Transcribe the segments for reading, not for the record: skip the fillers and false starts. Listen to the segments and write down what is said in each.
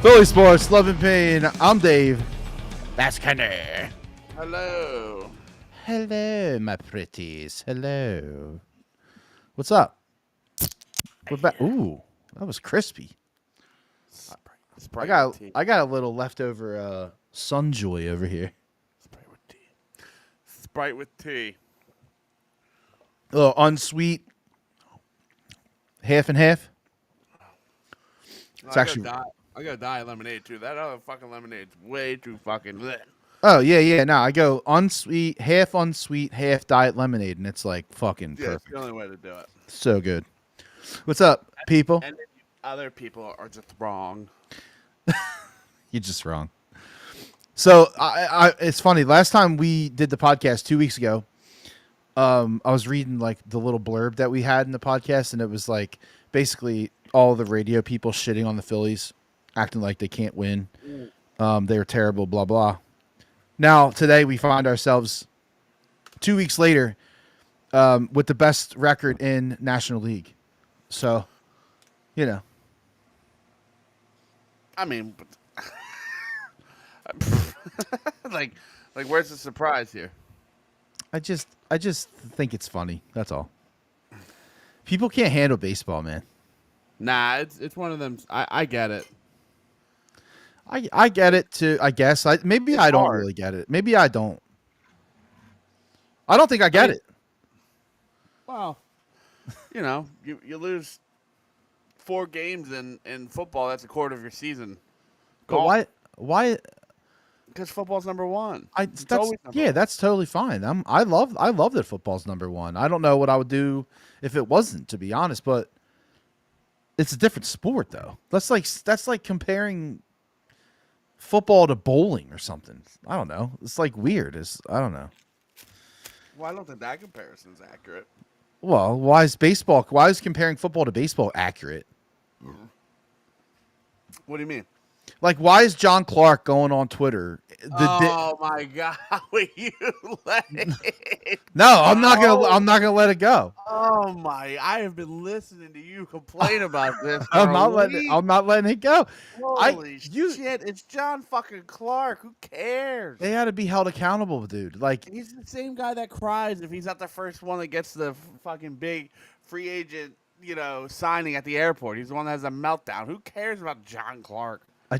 Philly Sports, Love and Pain. I'm Dave. That's Kenny. Hello. Hello, my pretties. Hello. What's up? We're back. Ooh, that was crispy. I Sprite with got tea. I got a little leftover Sunjoy over here. Sprite with tea. Sprite with tea. A little unsweet, half and half. It's actually. I got diet lemonade too. That other fucking lemonade's way too fucking lit. Oh yeah. No, I go unsweet, half diet lemonade, and it's like fucking Yeah, it's perfect. the only way to do it. So good. What's up, people? And then other people are just wrong. You're just wrong. So it's funny. Last time we did the podcast 2 weeks ago, I was reading like the little blurb that we had in the podcast, and it was like basically all the radio people shitting on the Phillies, acting like they can't win. They're terrible, blah blah. Now today we find ourselves 2 weeks later with the best record in National League. So, you know, I mean, like, where's the surprise here? I just think it's funny. That's all. People can't handle baseball, man. Nah, it's one of them. I get it. I get it too. I guess maybe It's I don't hard. really get it. Maybe I don't. I don't think I get it. Well, you lose 4 games in football. That's a quarter of your season. But why? Why? Because football's number one. That's always number one. that's totally fine. I love that football's number one. I don't know what I would do if it wasn't, to be honest. But it's a different sport, though. That's like comparing football to bowling or something. I don't know. It's like weird. I don't know. Well, I don't think that comparison's accurate. Well, why is comparing football to baseball accurate? What do you mean? Like, why is John Clark going on Twitter? Oh my God! Will you let it? No, I'm not gonna let it go. Oh my! I have been listening to you complain about this. I'm not letting it go. Holy shit! It's John fucking Clark. Who cares? They had to be held accountable, dude. Like, He's the same guy that cries if he's not the first one that gets the fucking big free agent, signing at the airport. He's the one that has a meltdown. Who cares about John Clark? I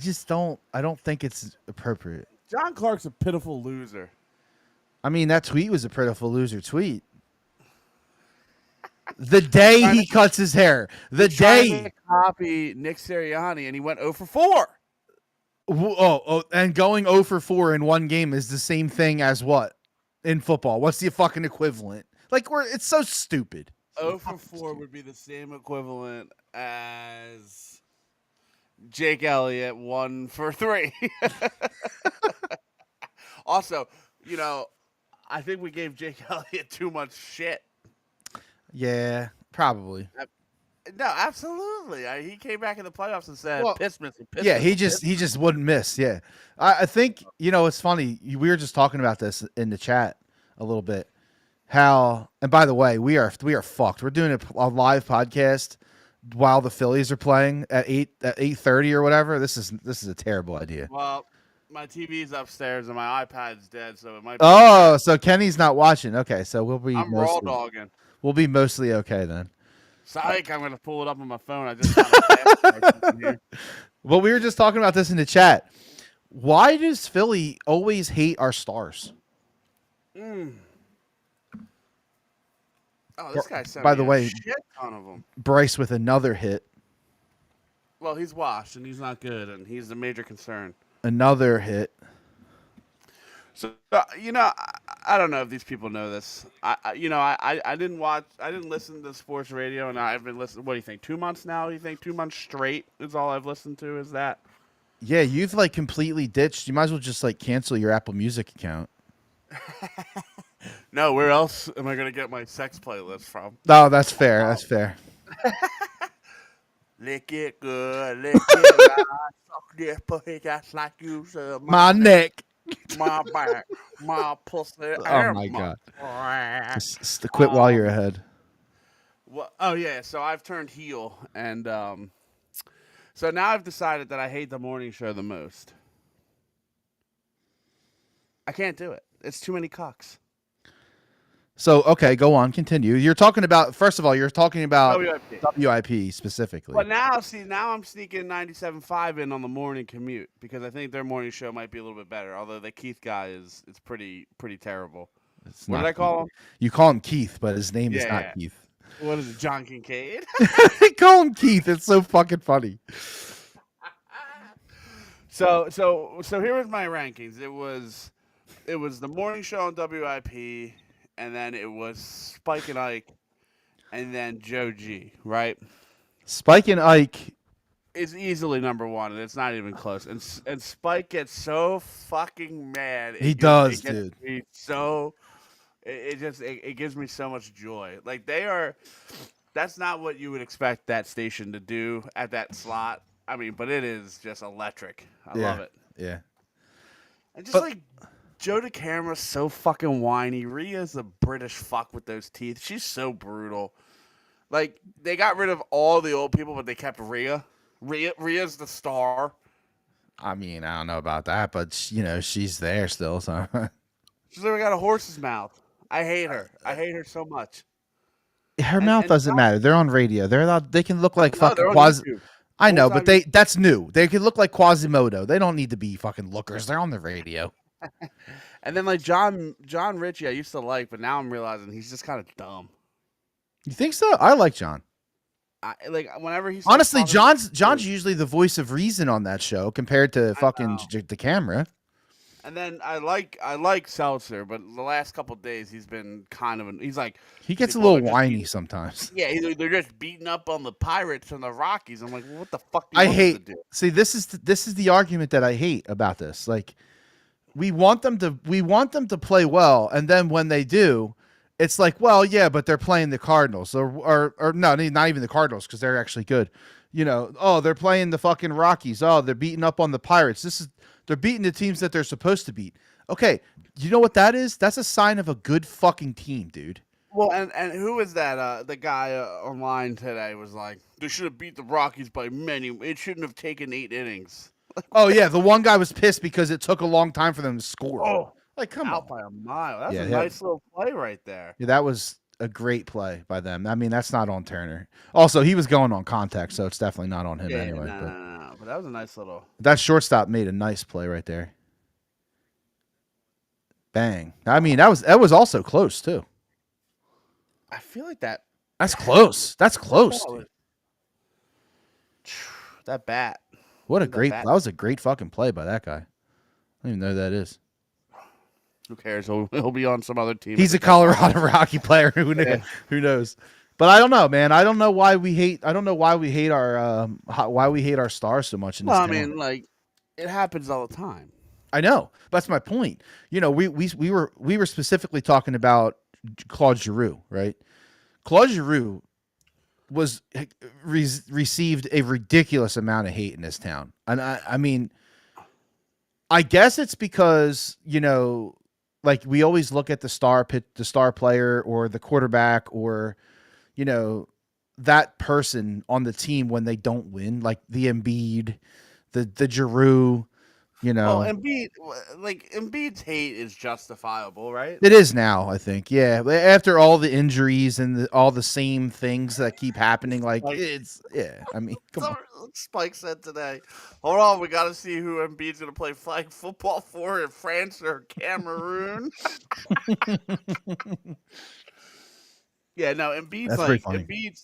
don't think it's appropriate. John Clark's a pitiful loser. I mean, that tweet was a pitiful loser tweet. The day he cuts his hair, the day to copy Nick Sirianni, and he went 0 for 4. And going 0 for 4 in one game is the same thing as what in football? What's the fucking equivalent? Like, it's so stupid. 0 for 4 would be the same equivalent as Jake Elliott 1 for 3. Also, I think we gave Jake Elliott too much shit. Yeah, probably. No, absolutely. He came back in the playoffs and said, "Piss me." Yeah, he just wouldn't miss. Yeah, I think it's funny. We were just talking about this in the chat a little bit. How, and by the way, we are fucked. We're doing a live podcast while the Phillies are playing at 8:30 or whatever. This is a terrible idea. Well, my TV's upstairs and my iPad's dead, so it might. Oh, so Kenny's not watching. Okay, so I'm raw dogging. We'll be mostly okay then. Psych! I'm gonna pull it up on my phone. I just found Well, we were just talking about this in the chat. Why does Philly always hate our stars? Oh, this guy sent by the way, a shit ton of them. Bryce with another hit. Well, he's washed and he's not good, and he's a major concern. Another hit. So I don't know if these people know this. I didn't listen to sports radio, and I've been listening. What do you think? 2 months now? You think 2 months straight is all I've listened to? Is that? Yeah, you've like completely ditched. You might as well just like cancel your Apple Music account. No, where else am I gonna get my sex playlist from? No, that's fair. That's fair. Lick it good, lick it right, suck this pussy just like you said. My neck. My back, my pussy. Oh my god! Just quit while you're ahead. Well, oh yeah. So I've turned heel, and So now I've decided that I hate the morning show the most. I can't do it. It's too many cucks. So okay, go on, continue. You're talking about first of all, you're talking about WIP. WIP specifically. But now, see, now I'm sneaking 97.5 in on the morning commute because I think their morning show might be a little bit better. Although the Keith guy is pretty terrible. It's What not did I call him? You call him Keith, but his name is Yeah, not yeah. Keith. What is it, John Kincaid? Call him Keith. It's so fucking funny. So here was my rankings. It was the morning show on WIP, and then it was Spike and Ike, and then Joe G. Right? Spike and Ike is easily number one, and it's not even close. And Spike gets so fucking mad. He does, dude. It gives me so much joy. Like that's not what you would expect that station to do at that slot. I mean, but it is just electric. I love it. Yeah. And just like Joe DeCamera's so fucking whiny. Rhea's a British fuck with those teeth. She's so brutal. Like they got rid of all the old people, but they kept Rhea. Rhea's the star. I mean, I don't know about that, but she's there still. So she's literally got a horse's mouth. I hate her. I hate her so much. Her mouth doesn't matter. They're on radio. They're not. They can look like fucking Quasi. I know, but that's new. They can look like Quasimodo. They don't need to be fucking lookers. They're on the radio. And then like John Ritchie, I used to like, but now I'm realizing he's just kind of dumb. You think so? I like John. Whenever he's honestly, John's usually the voice of reason on that show compared to fucking the camera. And then I like Seltzer, but the last couple of days he's been kind of he gets a little whiny sometimes. Yeah, they're just beating up on the Pirates and the Rockies. I'm like, well, what the fuck? Do you want to do? See, this is the argument that I hate about this. Like, we want them to play well, and then when they do, it's like, well, yeah, but they're playing the Cardinals, or no, not even the Cardinals because they're actually good. They're playing the fucking Rockies. Oh, they're beating up on the Pirates. They're beating the teams that they're supposed to beat. Okay, you know what that is? That's a sign of a good fucking team, dude. Well, and who is that? The guy online today was like, they should have beat the Rockies by many. It shouldn't have taken 8 innings. Oh yeah, the one guy was pissed because it took a long time for them to score. Oh, like come out on, by a mile. That's a nice little play right there. Yeah, that was a great play by them. I mean, that's not on Turner. Also, he was going on contact, so it's definitely not on him anyway. No. But that was a nice little. That shortstop made a nice play right there. Bang! I mean, that was also close too. I feel like that. That's close. That's close. That bat. What a great. That was a great fucking play by that guy. I don't even know who that is. Who cares? He'll be on some other team. He's a Colorado Rocky player. Who knows? But I don't know, man. I don't know why we hate. I don't know why we hate our stars so much in this. Well, I mean, like it happens all the time. I know. That's my point. We were specifically talking about Claude Giroux, right? Claude Giroux received a ridiculous amount of hate in this town, and I mean, I guess it's because like we always look at the star player or the quarterback or that person on the team when they don't win, like the Embiid, the Giroux. Well, Embiid's hate is justifiable, right? It is now, I think. Yeah, after all the injuries and all the same things that keep happening, I mean, come on. Spike said today, hold on, we got to see who Embiid's going to play flag football for in France or Cameroon. Yeah, no, Embiid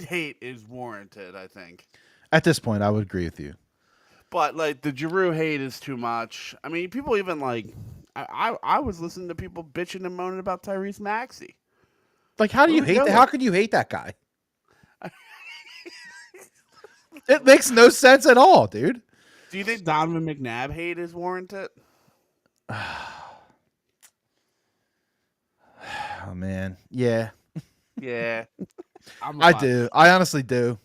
hate is warranted, I think. At this point, I would agree with you. But like the Giroux hate is too much. I mean, people even I was listening to people bitching and moaning about Tyrese Maxey. Like, how do you hate that? How could you hate that guy? It makes no sense at all, dude. Do you think Donovan McNabb hate is warranted? Oh man, yeah. Yeah. I do. I honestly do.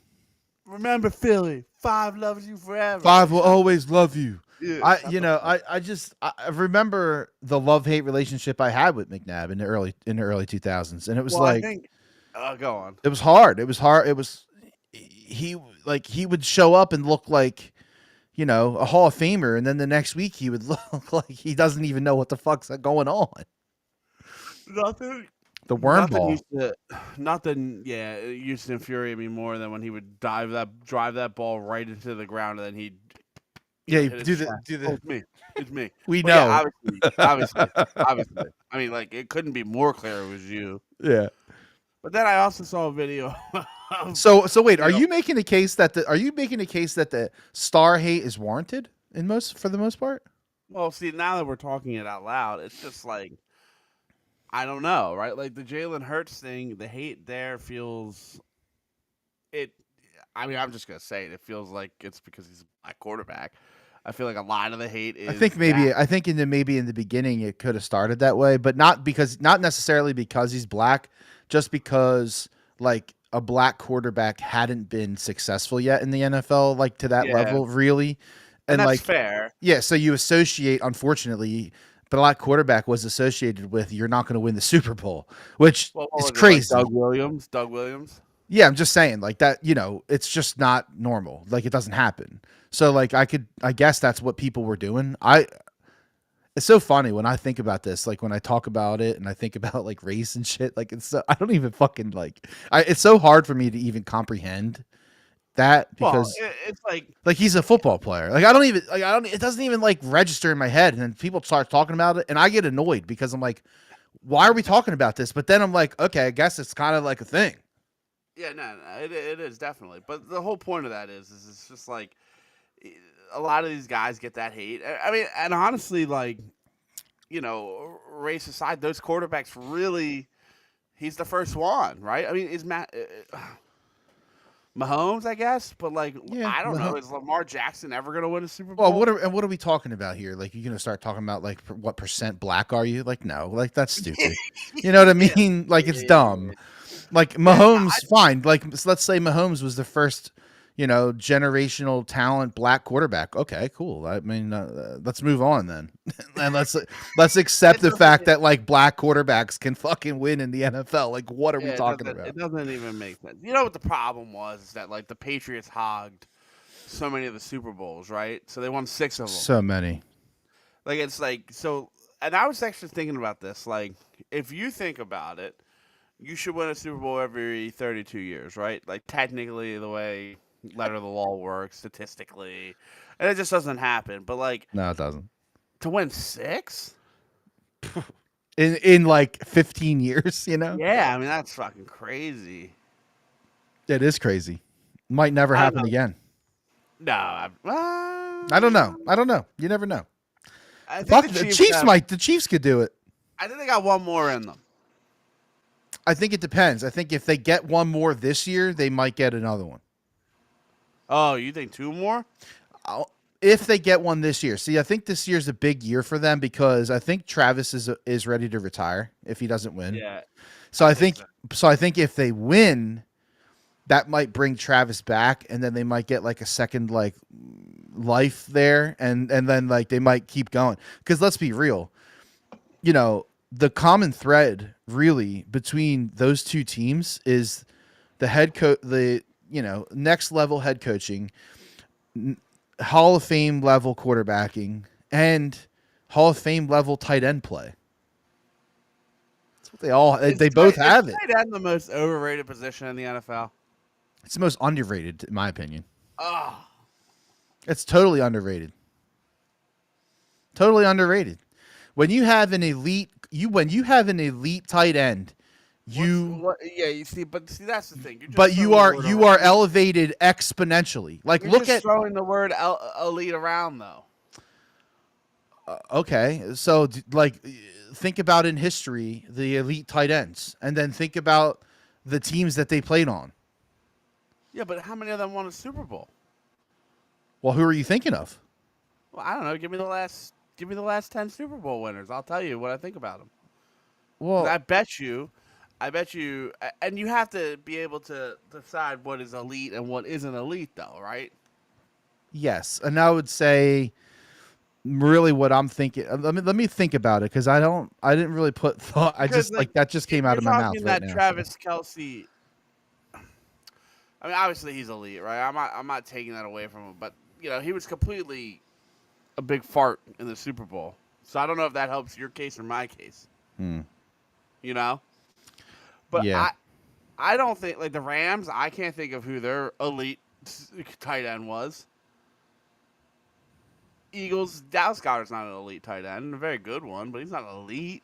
Remember Philly, 5 loves you forever. 5 will always love you. Yeah, I remember the love-hate relationship I had with McNabb in the early 2000s, and it was go on. It It was hard. It was hard. he would show up and look like, you know, a Hall of Famer, and then the next week he would look like he doesn't even know what the fuck's going on. Nothing. The worm Nothing ball. it used to infuriate me more than when he would drive that ball right into the ground and then he'd Yeah, hit his chest. do Oh, the. it's me. It's me. We But yeah, know. obviously. I mean, like it couldn't be more clear it was you. Yeah. But then I also saw a video. Of, So wait, you know, are you making a case that the star hate is warranted for the most part? well, see, now that we're talking it out loud, it's just like I don't know, right? Like the Jalen Hurts thing, the hate there feels it. I mean, I'm just gonna say it. It feels like it's because he's a black quarterback. I feel like a lot of the hate is. Maybe in the beginning it could have started that way, but not necessarily because he's black, just because like a black quarterback hadn't been successful yet in the NFL, like to that Yeah, level, really. and And that's like, fair. yeah, so you associate, unfortunately, black quarterback was associated with you're not going to win the Super Bowl, which Well, what is was it, like crazy. Doug Williams. Doug Williams. Yeah, I'm just saying like that, you know, it's just not normal. Like it doesn't happen. So like I guess that's what people were doing. It's so funny when I think about this, like when I talk about it and I think about like race and shit, like I don't even fucking like it's so hard for me to even comprehend that Well, because it's like he's a football player. Like I don't it doesn't even like register in my head, and then people start talking about it and I get annoyed because I'm like, why are we talking about this? But then I'm like, okay, I guess it's kind of like a thing. yeah, no, it is definitely. But the whole point of that is it's just like a lot of these guys get that hate. I mean, and honestly, like you know, race aside, those quarterbacks really. He's the first one, right? I mean, is Mahomes, I guess, but like Yeah. I don't know. Is Lamar Jackson ever going to win a Super Well, Bowl? what are we talking about here? Like, you're gonna start talking about like what percent black are you? Like, no, like that's stupid. You know what I mean? Like, it's dumb. Like Mahomes, fine. Like, let's say Mahomes was the first, you know, generational talent black quarterback. Okay, cool. I mean, let's move on then, and let's accept the fact that like black quarterbacks can fucking win in the NFL. Like, what are we talking about? It doesn't even make sense. You know what the problem was? Is that like the Patriots hogged so many of the Super Bowls, right? So they won 6 of them. So many. Like it's like so. And I was actually thinking about this. Like, if you think about it, you should win a Super Bowl every 32 years, right? Like technically, the way letter of the law works, statistically, and it just doesn't happen. But like, No, it doesn't. to win 6. In like 15 years, you know? Yeah, I mean that's fucking crazy. It is crazy. Might never I don't happen know. again. No, I don't know. I don't know. You never know. I think Fuck, the Chiefs might. The Chiefs could do it. I think they got one more in them. I think it depends. I think if they get one more this year, they might get another one. Oh, you think 2 more? If they get one this year. See, I think this year's a big year for them because I think Travis is ready to retire if he doesn't win. Yeah. So I think if they win, that might bring Travis back, and then they might get like a second like life there, and then like they might keep going. Because let's be real, you know, the common thread really between those two teams is the head coach, the next level head coaching, Hall of Fame level quarterbacking, and Hall of Fame level tight end play. That's what they both have it. Tight end the most overrated position in the NFL. It's the most underrated, in my opinion. Oh, It's totally underrated. Totally underrated. When you have an elite tight end, you see that's the thing. you are elevated exponentially. Like You're look just at throwing the word elite around though. okay, so like think about in history the elite tight ends, and then think about the teams that they played on. Yeah, but how many of them won a Super Bowl? Well, who are you thinking of? Well, I don't know. Give me the last 10 Super Bowl winners. I'll tell you what I think about them. Well, I bet you, and you have to be able to decide what is elite and what isn't elite, though, right? yes, and I would say really what I'm thinking. Let me think about it because I didn't really put thought. I just like that just came out of my mouth right that now. Travis Kelce. I mean, obviously he's elite, right? I'm not taking that away from him, but he was completely a big fart in the Super Bowl. So I don't know if that helps your case or my case. Hmm. You know, but Yeah. I don't think like the Rams. I can't think of who their elite tight end was. Eagles. Dallas Goedert's not an elite tight end, a very good one, but he's not elite.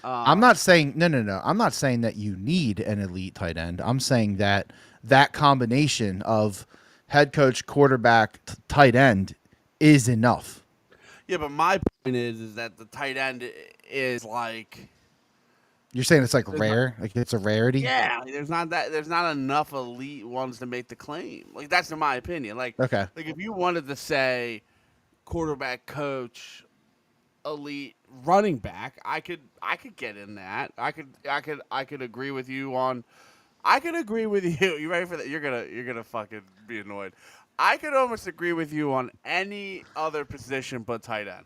I'm not saying no. I'm not saying that you need an elite tight end. I'm saying that that combination of head coach, quarterback, tight end is enough. Yeah, but my point is that the tight end is like. You're saying it's like There's not, rare, like it's a rarity. yeah, there's not enough elite ones to make the claim. Like that's in my opinion. Okay. Like if you wanted to say quarterback coach elite running back, I could get in that. I could agree with you on I could agree with you. You ready for that? You're gonna fucking be annoyed. I could almost agree with you on any other position but tight end.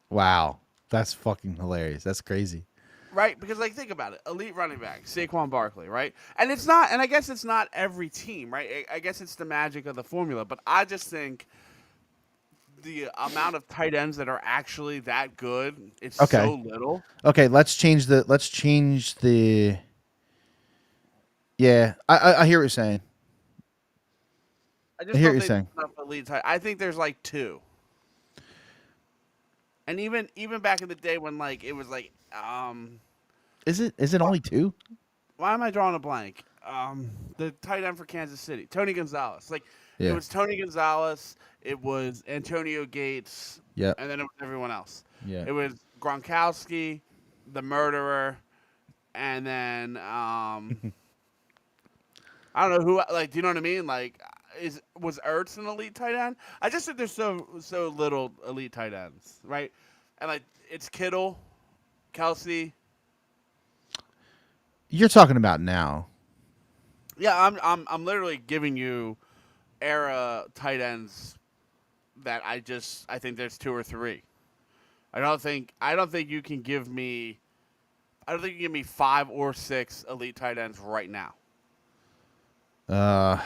Wow, that's fucking hilarious. That's crazy. Right? Because like think about it. Elite running back, Saquon Barkley, right? And it's not and I guess it's not every team, right? I guess it's the magic of the formula, but I just think the amount of tight ends that are actually that good, it's Okay. so little. Okay, let's change the. Yeah, I hear what you're saying. I I just hear don't what you're think saying. there's enough elite tight. I think there's like two. And even back in the day when like it was like Is it only two? why am I drawing a blank? The tight end for Kansas City, Tony Gonzalez. Like it Yeah. was Tony Gonzalez, it was Antonio Gates, Yep. and then it was everyone else. Yeah. It was Gronkowski, the murderer, and then I don't know who. Like, do you know what I mean? Like, was Ertz an elite tight end? I just think there's so little elite tight ends, right? And like, it's Kittle, Kelsey. You're talking about now. Yeah, I'm literally giving you era tight ends that I think there's two or three. I don't think you can give me. I don't think you can give me 5 or 6 elite tight ends right now. Yeah.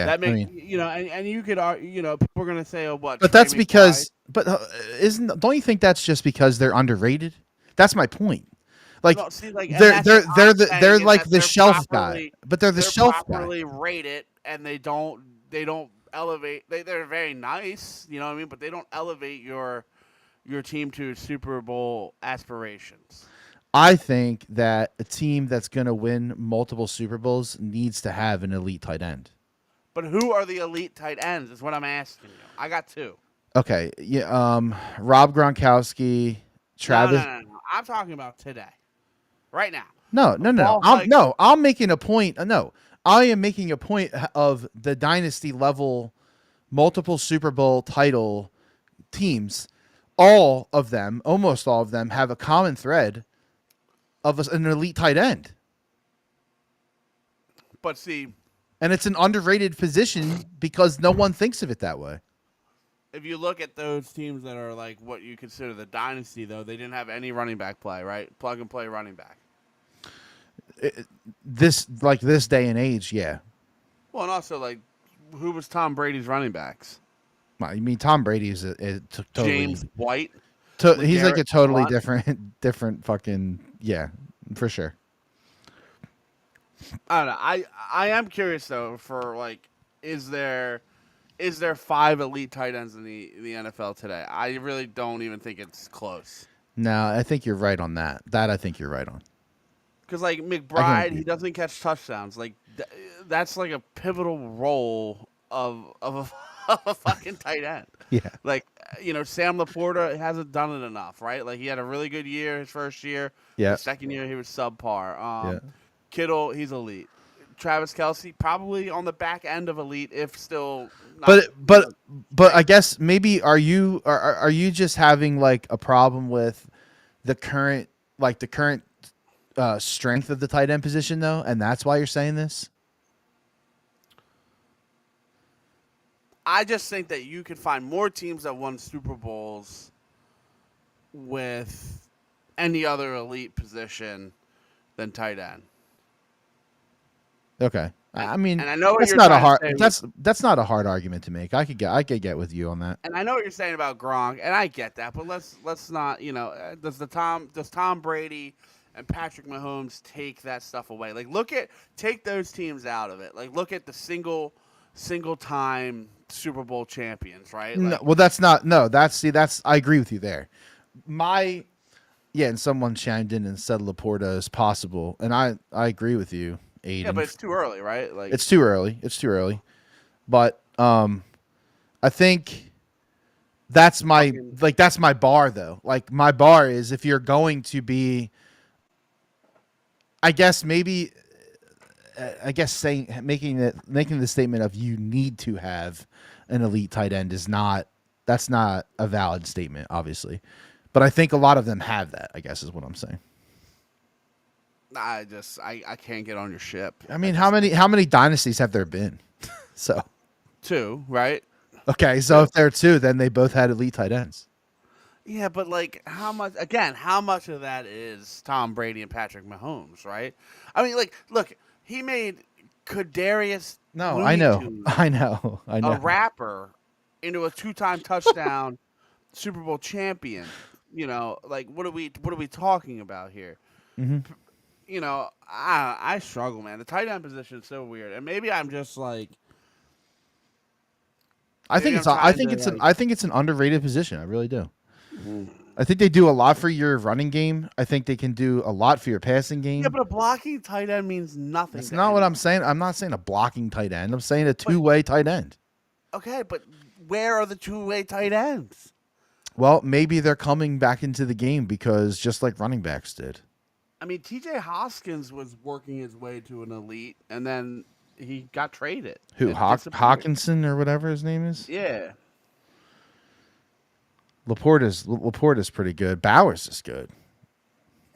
That I makes mean, and you could people are gonna say, oh, what? but Trey that's because, McBride? but don't you think that's just because they're underrated? That's my point. Like No, see, like, and they're that's what I'm they're saying is like that the shelf guy, but they're the they're shelf guy. properly rated, and they don't elevate. They're very nice, you know what I mean, but they don't elevate your team to Super Bowl aspirations. I think that a team that's going to win multiple Super Bowls needs to have an elite tight end. But who are the elite tight ends? Is what I'm asking you. I got 2. Okay, yeah, Rob Gronkowski, Travis. No. I'm talking about today, right now. No. I'm making a point. No, I am making a point of the dynasty level, multiple Super Bowl title teams. All of them, almost all of them, have a common thread of an elite tight end. But see, and it's an underrated position because no one thinks of it that way. if you look at those teams that are like what you consider the dynasty, though, they didn't have any running back play, right? Plug and play running back. This day and age, yeah. Well, and also like, who was Tom Brady's running backs? Well, you mean Tom Brady is totally James White. he's like a totally Blount. different fucking yeah, for sure. I don't know. I am curious though for like, is there 5 elite tight ends in the NFL today? I really don't even think it's close. No, I think you're right on that. That I think you're right on. Because like McBride, he doesn't catch touchdowns. Like that's like a pivotal role of of a fucking tight end. Yeah. Like Sam Laporta hasn't done it enough, right? Like he had a really good year his first year. Yeah. The second year he was subpar. Yeah. Kittle, he's elite. Travis Kelsey, probably on the back end of elite, if still. Not, but I guess maybe are you just having like a problem with the current strength of the tight end position though, and that's why you're saying this? I just think that you can find more teams that won Super Bowls with any other elite position than tight end. Okay. I mean, And I know what that's you're not a trying hard. to say. That's not a hard argument to make. I could get with you on that. And I know what you're saying about Gronk, and I get that, but let's not, does Tom Brady and Patrick Mahomes take that stuff away? Like take those teams out of it. Like look at the single time Super Bowl champions, right? No, Like well, that's not. No, that's. I agree with you there. And someone chimed in and said Laporta is possible, and I agree with you, yeah, but Aiden. it's too early, right? Like It's too early. It's too early. But I think that's that's my bar though. Like my bar is if you're going to be, I guess maybe, making the statement of you need to have an elite tight end that's not a valid statement, obviously. But I think a lot of them have that, I guess is what I'm saying. I can't get on your ship. I mean, how many dynasties have there been? So Two, right? okay, so if there are two, then they both had elite tight ends. Yeah, but like how much of that is Tom Brady and Patrick Mahomes, right? I mean, like, look, he made Kadarius No, Looney Tunes, I know. a rapper, into a 2-time touchdown Super Bowl champion. Like what are we talking about here? Mm-hmm. I struggle, man. The tight end position is so weird, and maybe I'm just like. I think it's an underrated position. I really do. I think they do a lot for your running game. I think they can do a lot for your passing game. Yeah, but a blocking tight end means nothing. That's not what I'm saying. I'm not saying a blocking tight end. I'm saying a two-way tight end. Okay, but where are the two-way tight ends? Well, maybe they're coming back into the game because just like running backs did. I mean, T.J. Hoskins was working his way to an elite, and then he got traded. Who? Hawkinson or whatever his name is? Yeah. Laporta's pretty good. Bowers is good.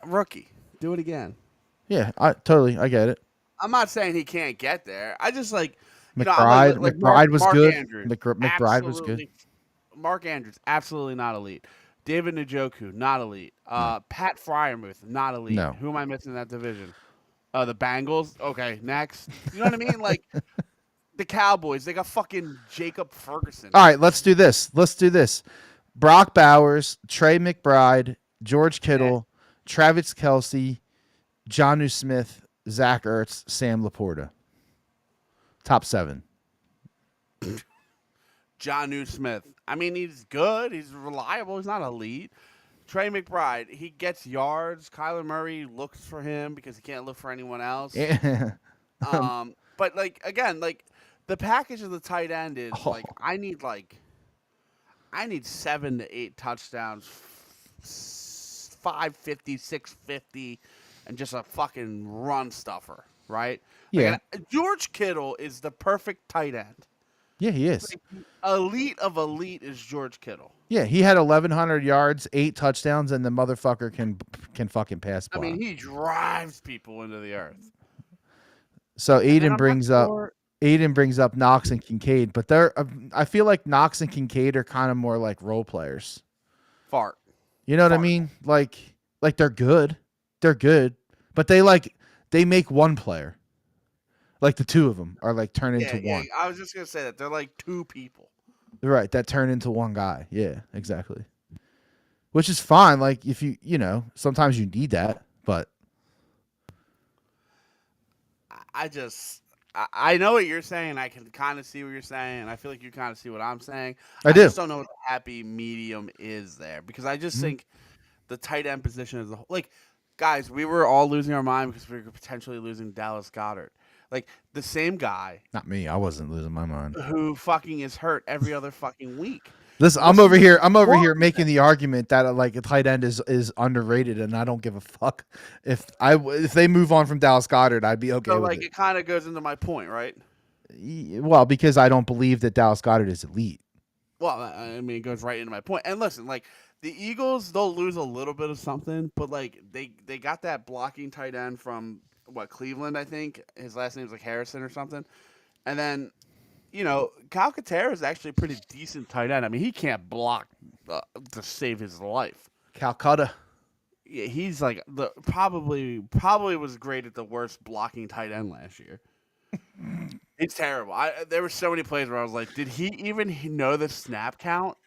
Rookie. Do it again. Yeah, I get it. I'm not saying he can't get there. I just like McBride. McBride was good. Andrews, McBride was good. Mark Andrews, absolutely not elite. David Njoku, not elite. Pat Fryermuth, not elite. No. Who am I missing in that division? The Bengals. Okay, next. You know what I mean? Like the Cowboys, they got fucking Jacob Ferguson. All right, let's do this. Brock Bowers, Trey McBride, George Kittle, Travis Kelce, Jonnu Smith, Zach Ertz, Sam Laporta. Top 7. Jonnu Smith. I mean, he's good. He's reliable. He's not elite. Trey McBride, he gets yards. Kyler Murray looks for him because he can't look for anyone else. Yeah. But like again, like the package of the tight end is like I need 7 to 8 touchdowns, 550, 650, and just a fucking run stuffer, right? Yeah. Like, George Kittle is the perfect tight end. Yeah, he is. Like, elite of elite is George Kittle. Yeah, he had 1,100 yards, 8 touchdowns, and the motherfucker can fucking pass block. I mean, he drives people into the earth. So Aiden brings up Knox and Kincaid, but I feel like Knox and Kincaid are kind of more like role players. Fart. You know what I mean? Like they're good. They're good, but they make one player. Like the two of them are like turn into one. I was just going to say that. They're like two people. Right, that turn into one guy. Yeah, exactly. Which is fine. Like if sometimes you need that, but I know what you're saying. I can kind of see what you're saying, and I feel like you kind of see what I'm saying. I do. Just don't know what the happy medium is there because I just think the tight end position is like, guys, we were all losing our mind because we were potentially losing Dallas Goedert. Like the same guy. Not me. I wasn't losing my mind. Who fucking is hurt every other fucking week. Listen, I'm over here making the argument that like a tight end is underrated, and I don't give a fuck if they move on from Dallas Goedert, I'd be okay. So with like it kind of goes into my point, right? Well, because I don't believe that Dallas Goedert is elite. Well, I mean, it goes right into my point. And listen, like the Eagles, they'll lose a little bit of something, but like they got that blocking tight end from Cleveland, I think. His last name's like Harrison or something. And then, Calcaterra is actually a pretty decent tight end. I mean, he can't block to save his life. Calcutta. Yeah, he's like probably was great at the worst blocking tight end last year. He's terrible. There were so many plays where I was like, did he even know the snap count?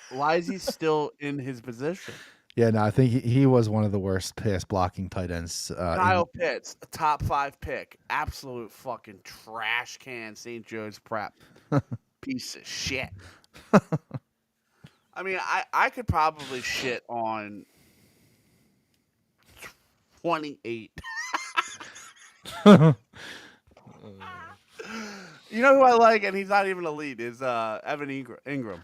Why is he still in his position? Yeah, no, I think he was one of the worst pass blocking tight ends. Kyle Pitts, a top 5 pick, absolute fucking trash can. St. Joe's Prep, piece of shit. I mean, I could probably shit on 28. You know who I like, and he's not even elite, is Evan Ingram.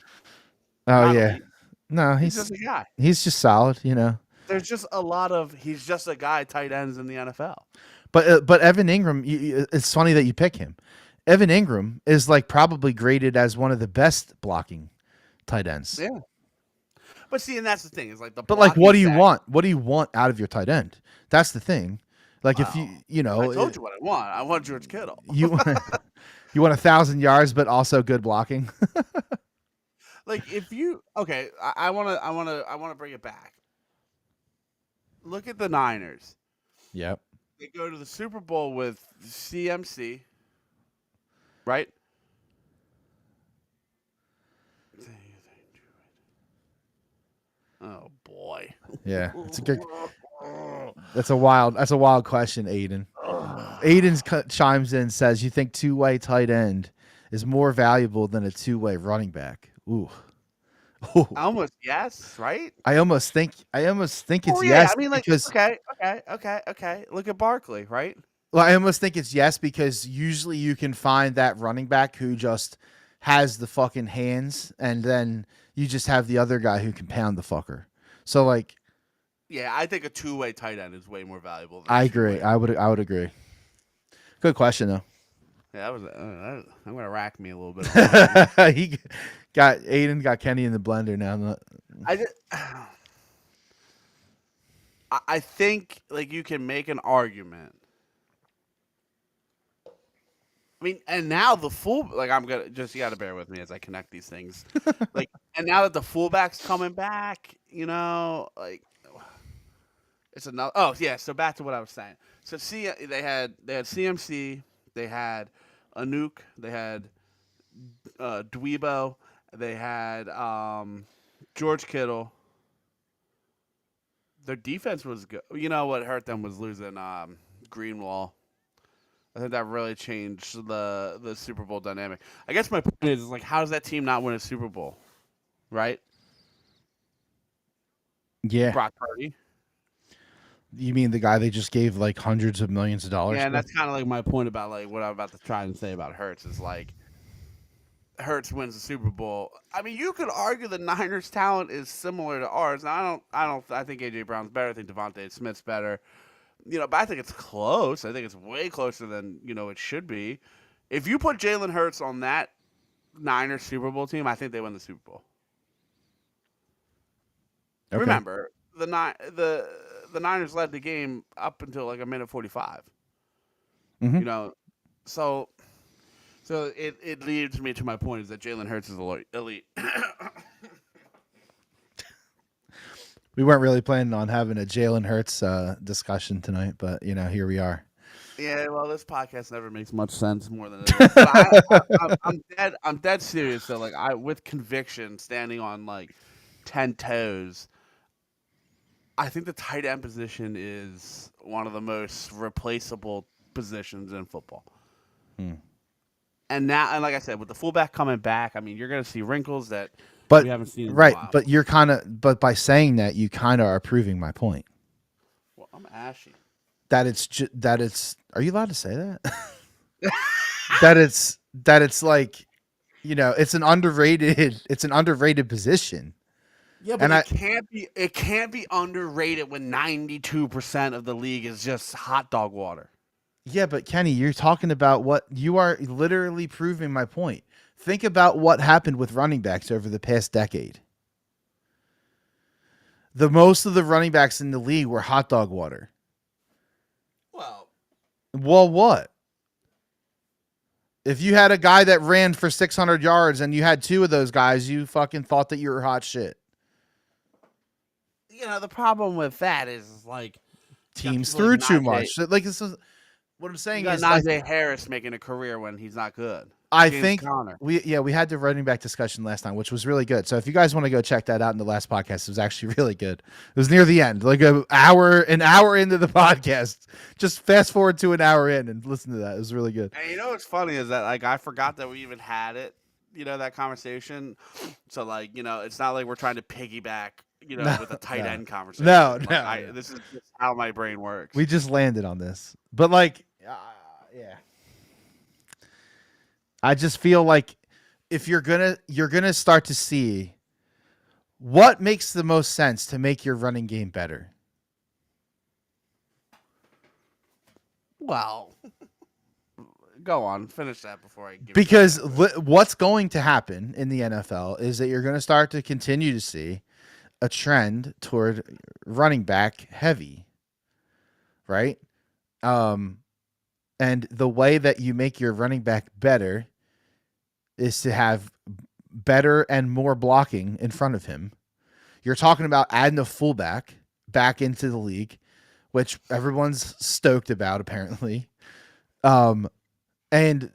Oh Not yeah, elite. no, He's just a guy. he's just solid, you know. There's just a lot of he's just a guy tight ends in the NFL. But Evan Ingram, it's funny that you pick him. Evan Ingram is like probably graded as one of the best blocking tight ends. Yeah. But see, and that's the thing is like the. But like, what do you blocking want? What do you want out of your tight end? That's the thing. Like if you know, I told you what I want. I want George Kittle. you you want 1,000 yards, but also good blocking. Like if you I want to bring it back. Look at the Niners. Yep. They go to the Super Bowl with CMC, right? Oh boy. Yeah, it's a good. That's a wild question, Aiden. Aiden chimes in and says, "You think two-way tight end is more valuable than a two-way running back?" Ooh. Ooh. Almost yes, right? I almost think it's Oh, yes. I mean, like, because okay. Look at Barkley, right? well, I almost think it's yes because usually you can find that running back who just has the fucking hands, and then you just have the other guy who can pound the fucker. So like, Yeah, I think a two-way tight end is way more valuable. Than I a agree. two-way. I would agree. Good question though. Yeah, that was. I'm gonna rack me a little bit. He got Aiden got Kenny in the blender now. I think like you can make an argument. I mean, and now the full like I'm gonna just you got to bear with me as I connect these things. Like, and now that the fullback's coming back, you know, like it's another. Oh yeah, so back to what I was saying. So see, they had CMC, they had Anuk, they had Dwebo, they had George Kittle. Their defense was good. You know what hurt them was losing Greenwall. I think that really changed the Super Bowl dynamic. I guess my point is like, how does that team not win a Super Bowl, right? Yeah. Brock Purdy. You mean the guy they just gave like hundreds of millions of dollars? Yeah, and to? that's kind of like my point about like what I'm about to try and say about Hurts is like Hurts wins the Super Bowl. I mean, you could argue the Niners' talent is similar to ours. Now, I think AJ Brown's better. I think Devontae Smith's better. You know, but I think it's close. I think it's way closer than it should be. If you put Jalen Hurts on that Niners Super Bowl team, I think they win the Super Bowl. Okay. Remember, the Niners led the game up until like a minute 45. Mm-hmm. You know, so it leads me to my point is that Jalen Hurts is elite. We weren't really planning on having a Jalen Hurts discussion tonight, but here we are. Yeah, well, this podcast never makes much sense more than it is. But I'm dead serious. So, like, with conviction, standing on like 10 toes, I think the tight end position is one of the most replaceable positions in football. And now, and like I said, with the fullback coming back, I mean, you're going to see wrinkles that we haven't seen in a while. But but by saying that, you kind of are proving my point. Well, I'm ashy. That it's. Are you allowed to say that? that it's like, it's an underrated position. Yeah, but it can't be underrated when 92% of the league is just hot dog water. Yeah, but Kenny, you're talking about what you are literally proving my point. Think about what happened with running backs over the past decade. Most of the running backs in the league were hot dog water. Well, what? If you had a guy that ran for 600 yards and you had two of those guys, you fucking thought that you were hot shit. The problem with that is like teams threw too much. Like this is what I'm You saying got is, Najee Harris making a career when he's not good. I James think Conner. we had the running back discussion last time, which was really good. So if you guys want to go check that out in the last podcast, it was actually really good. It was near the end, like an hour into the podcast. Just fast forward to an hour in and listen to that. It was really good. And you know what's funny is that like I forgot that we even had it, that conversation. So like, it's not like we're trying to piggyback, No, with a tight no. end conversation. No, Like, no. this is just how my brain works. We just landed on this, but like, yeah. I just feel like if you're gonna start to see what makes the most sense to make your running game better. Well, go on, finish that before I give. Because what's going to happen in the NFL is that you're going to start to continue to see a trend toward running back heavy, right? And the way that you make your running back better is to have better and more blocking in front of him. You're talking about adding a fullback back into the league, which everyone's stoked about apparently. And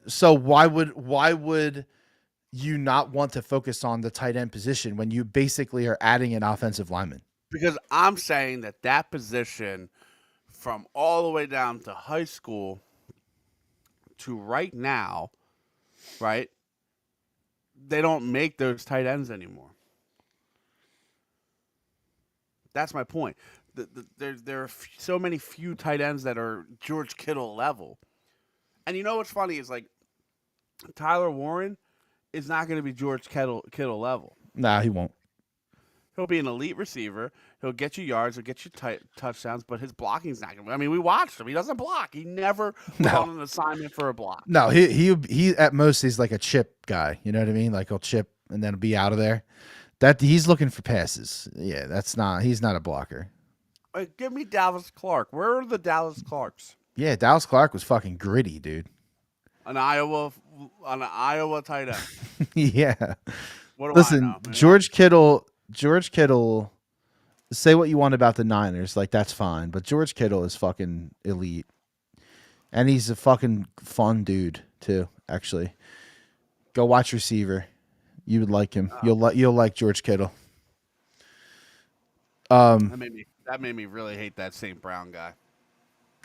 so why would you not want to focus on the tight end position when you basically are adding an offensive lineman? Because I'm saying that position from all the way down to high school to right now, right? They don't make those tight ends anymore. That's my point. There are so many few tight ends that are George Kittle level. And you know what's funny is like Tyler Warren is not going to be George Kittle level. Nah, he won't. He'll be an elite receiver. He'll get you yards. He'll get you touchdowns, but his blocking's not going to. I mean, we watched him. He doesn't block. He never went on an assignment for a block. No, he at most he's like a chip guy. You know what I mean? Like he'll chip and then be out of there. That he's looking for passes. Yeah, he's not a blocker. Like, give me Dallas Clark. Where are the Dallas Clarks? Yeah, Dallas Clark was fucking gritty, dude. An Iowa tight end. Yeah. What do Listen, I know? George Kittle. Say what you want about the Niners, like that's fine, but George Kittle is fucking elite, and he's a fucking fun dude too. Actually, go watch receiver. You would like him. You'll like George Kittle. That made me really hate that St. Brown guy.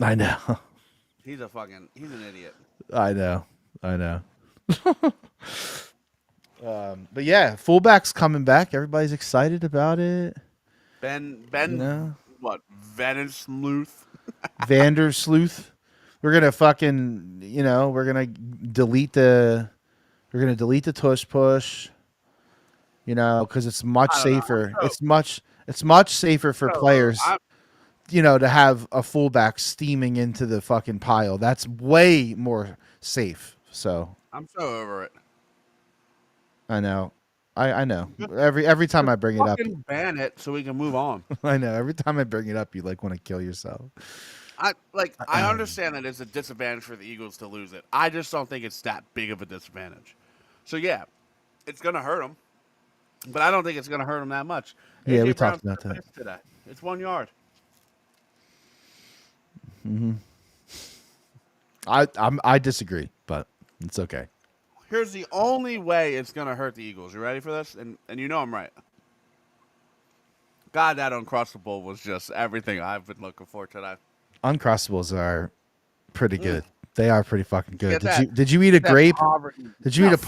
I know. He's an idiot. I know. But yeah, fullback's coming back. Everybody's excited about it. Ben, what? Vandersloot? Vandersloot. We're gonna fucking, we're gonna delete the tush push. Because it's much safer. It's much safer for players. To have a fullback steaming into the fucking pile. That's way more safe. So I'm so over it. I know. I know. Every time I bring it up, ban it so we can move on. I know. Every time I bring it up, you like want to kill yourself. I understand that it's a disadvantage for the Eagles to lose it. I just don't think it's that big of a disadvantage. So yeah, it's gonna hurt them, but I don't think it's gonna hurt them that much. Yeah, AJ we Brown talked about that today. It's 1 yard. Mm-hmm. I disagree, but it's okay. Here's the only way it's gonna hurt the Eagles. You ready for this? And I'm right. God, that Uncrustable was just everything I've been looking for today. Uncrustables are pretty good. They are pretty fucking good. Did you eat a that grape? poverty. Did you eat a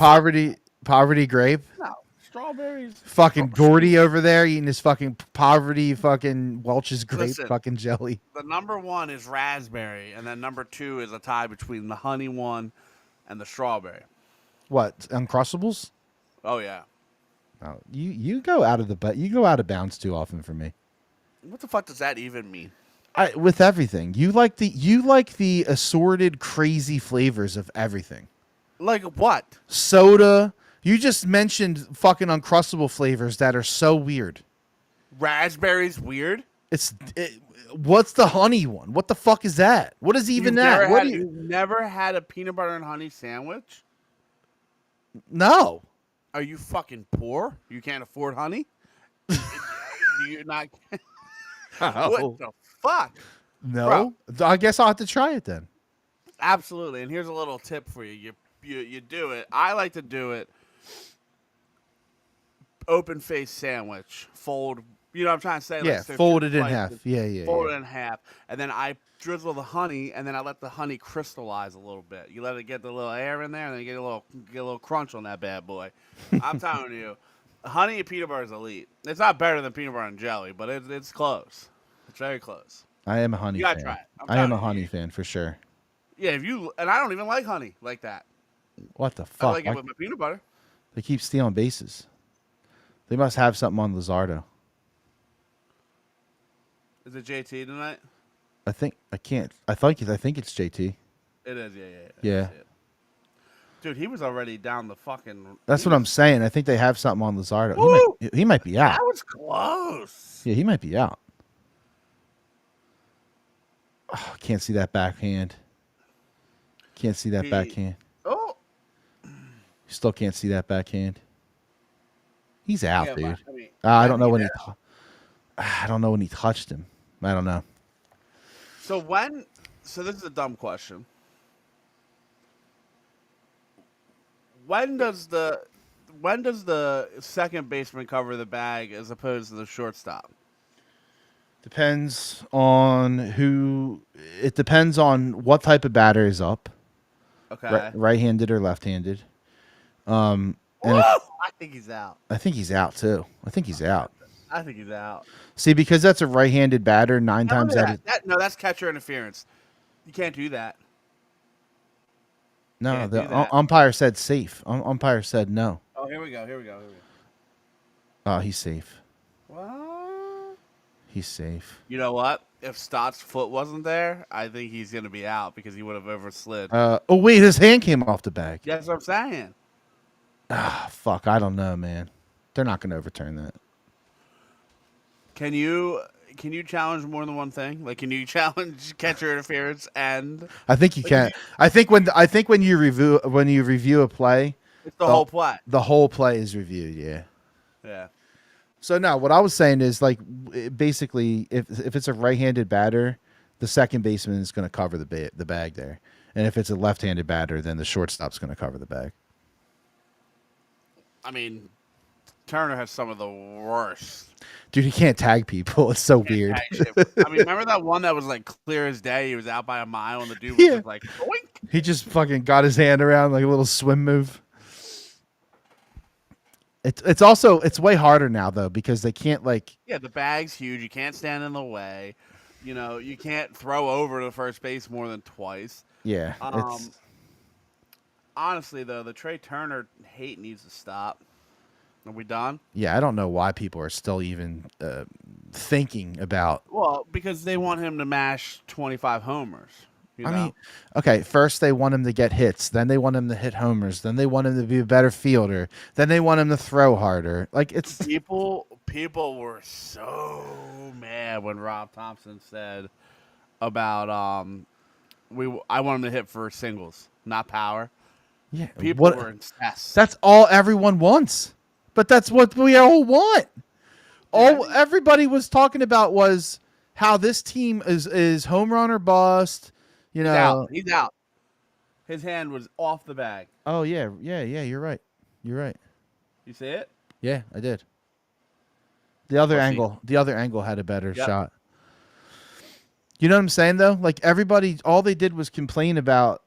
poverty grape? No, strawberries. Fucking Gordy over there eating his fucking poverty fucking Welch's grape fucking jelly. The number one is raspberry, and then number two is a tie between the honey one and the strawberry. What, Uncrustables? Oh yeah. Oh, you go out of bounds too often for me. What the fuck does that even mean? With everything, you like the assorted crazy flavors of everything. Like what? Soda. You just mentioned fucking Uncrustable flavors that are so weird. Raspberry's weird. What's the honey one? What the fuck is that? What is even that? You've never had a peanut butter and honey sandwich? No. Are you fucking poor? You can't afford honey? Do you not? Oh. What the fuck? No. Bro. I guess I'll have to try it then. Absolutely. And here's a little tip for you. You do it. I like to do it open face sandwich. Fold. You know what I'm trying to say? Like Yeah, so fold it in slices, half. Yeah, yeah, fold yeah. it in half, and then I drizzle the honey, and then I let the honey crystallize a little bit. You let it get the little air in there, and then you get a little crunch on that bad boy. I'm telling you, honey and peanut butter is elite. It's not better than peanut butter and jelly, but it's close. It's very close. I am a You honey gotta try fan. it. I'm I am a telling you. honey fan for sure. Yeah, if you and I don't even like honey like that. What the I fuck? like it with my peanut butter. They keep stealing bases. They must have something on Lizardo. Is it JT tonight? I think I can't. I think it's JT. It is. Yeah. Yeah. I see it. Dude, he was already down the fucking. That's he what I'm was- saying. I think they have something on Lizardo. Woo! He might be out. That was close. Yeah, he might be out. Oh, can't see that backhand. Can't see that He- backhand. Oh. Still can't see that backhand. He's out, Yeah, dude. but, I mean, I don't know think when he I don't know when he touched him. I don't know. So when? So this is a dumb question. When does the second baseman cover the bag as opposed to the shortstop? Depends on who. It depends on what type of batter is up, Okay. right-handed or left-handed. And Whoa! if, I think he's out. I think he's out too. I think he's out. I think he's out. See, because that's a right-handed batter, nine Now, times look at out of no, that's catcher interference. You can't do that. no, Can't the do that. umpire said safe. Umpire said no. Oh, here we go. Here we go. Oh, he's safe. What? He's safe. You know what? If Stott's foot wasn't there, I think he's going to be out because he would have overslid. Oh wait, his hand came off the bag. That's what I'm saying. Ah, fuck. I don't know, man. They're not going to overturn that. Can you challenge more than one thing? Like, can you challenge catcher interference and I think you can. I think when you review a play, it's the whole play? the whole play is reviewed. Yeah. Yeah. So no, what I was saying is like basically, if it's a right-handed batter, the second baseman is going to cover the bag there, and if it's a left-handed batter, then the shortstop's going to cover the bag. I mean, Turner has some of the worst. Dude, he can't tag people. It's so weird. tag shit. I mean, remember that one that was like clear as day? He was out by a mile, and the dude was Yeah. just like, "Boink." He just fucking got his hand around like a little swim move. It's also way harder now though because they can't like Yeah, the bag's huge. You can't stand in the way. You know, you can't throw over to first base more than twice. yeah. Honestly, though, the Trey Turner hate needs to stop. Are we done? Yeah, I don't know why people are still even thinking about. Well, because they want him to mash 25 homers. You know? I mean, okay, first they want him to get hits, then they want him to hit homers, then they want him to be a better fielder, then they want him to throw harder. Like it's people were so mad when Rob Thompson said about I want him to hit for singles, not power. yeah. People were incensed. That's all everyone wants, but that's what we all want. Everybody was talking about was how this team is home run or bust. You know, He's out. His hand was off the bag. Oh yeah. You're right. You're right. You see it? Yeah, I did. The other Pussy. angle. The other angle had a better Yep. shot. You know what I'm saying though? Like everybody, all they did was complain about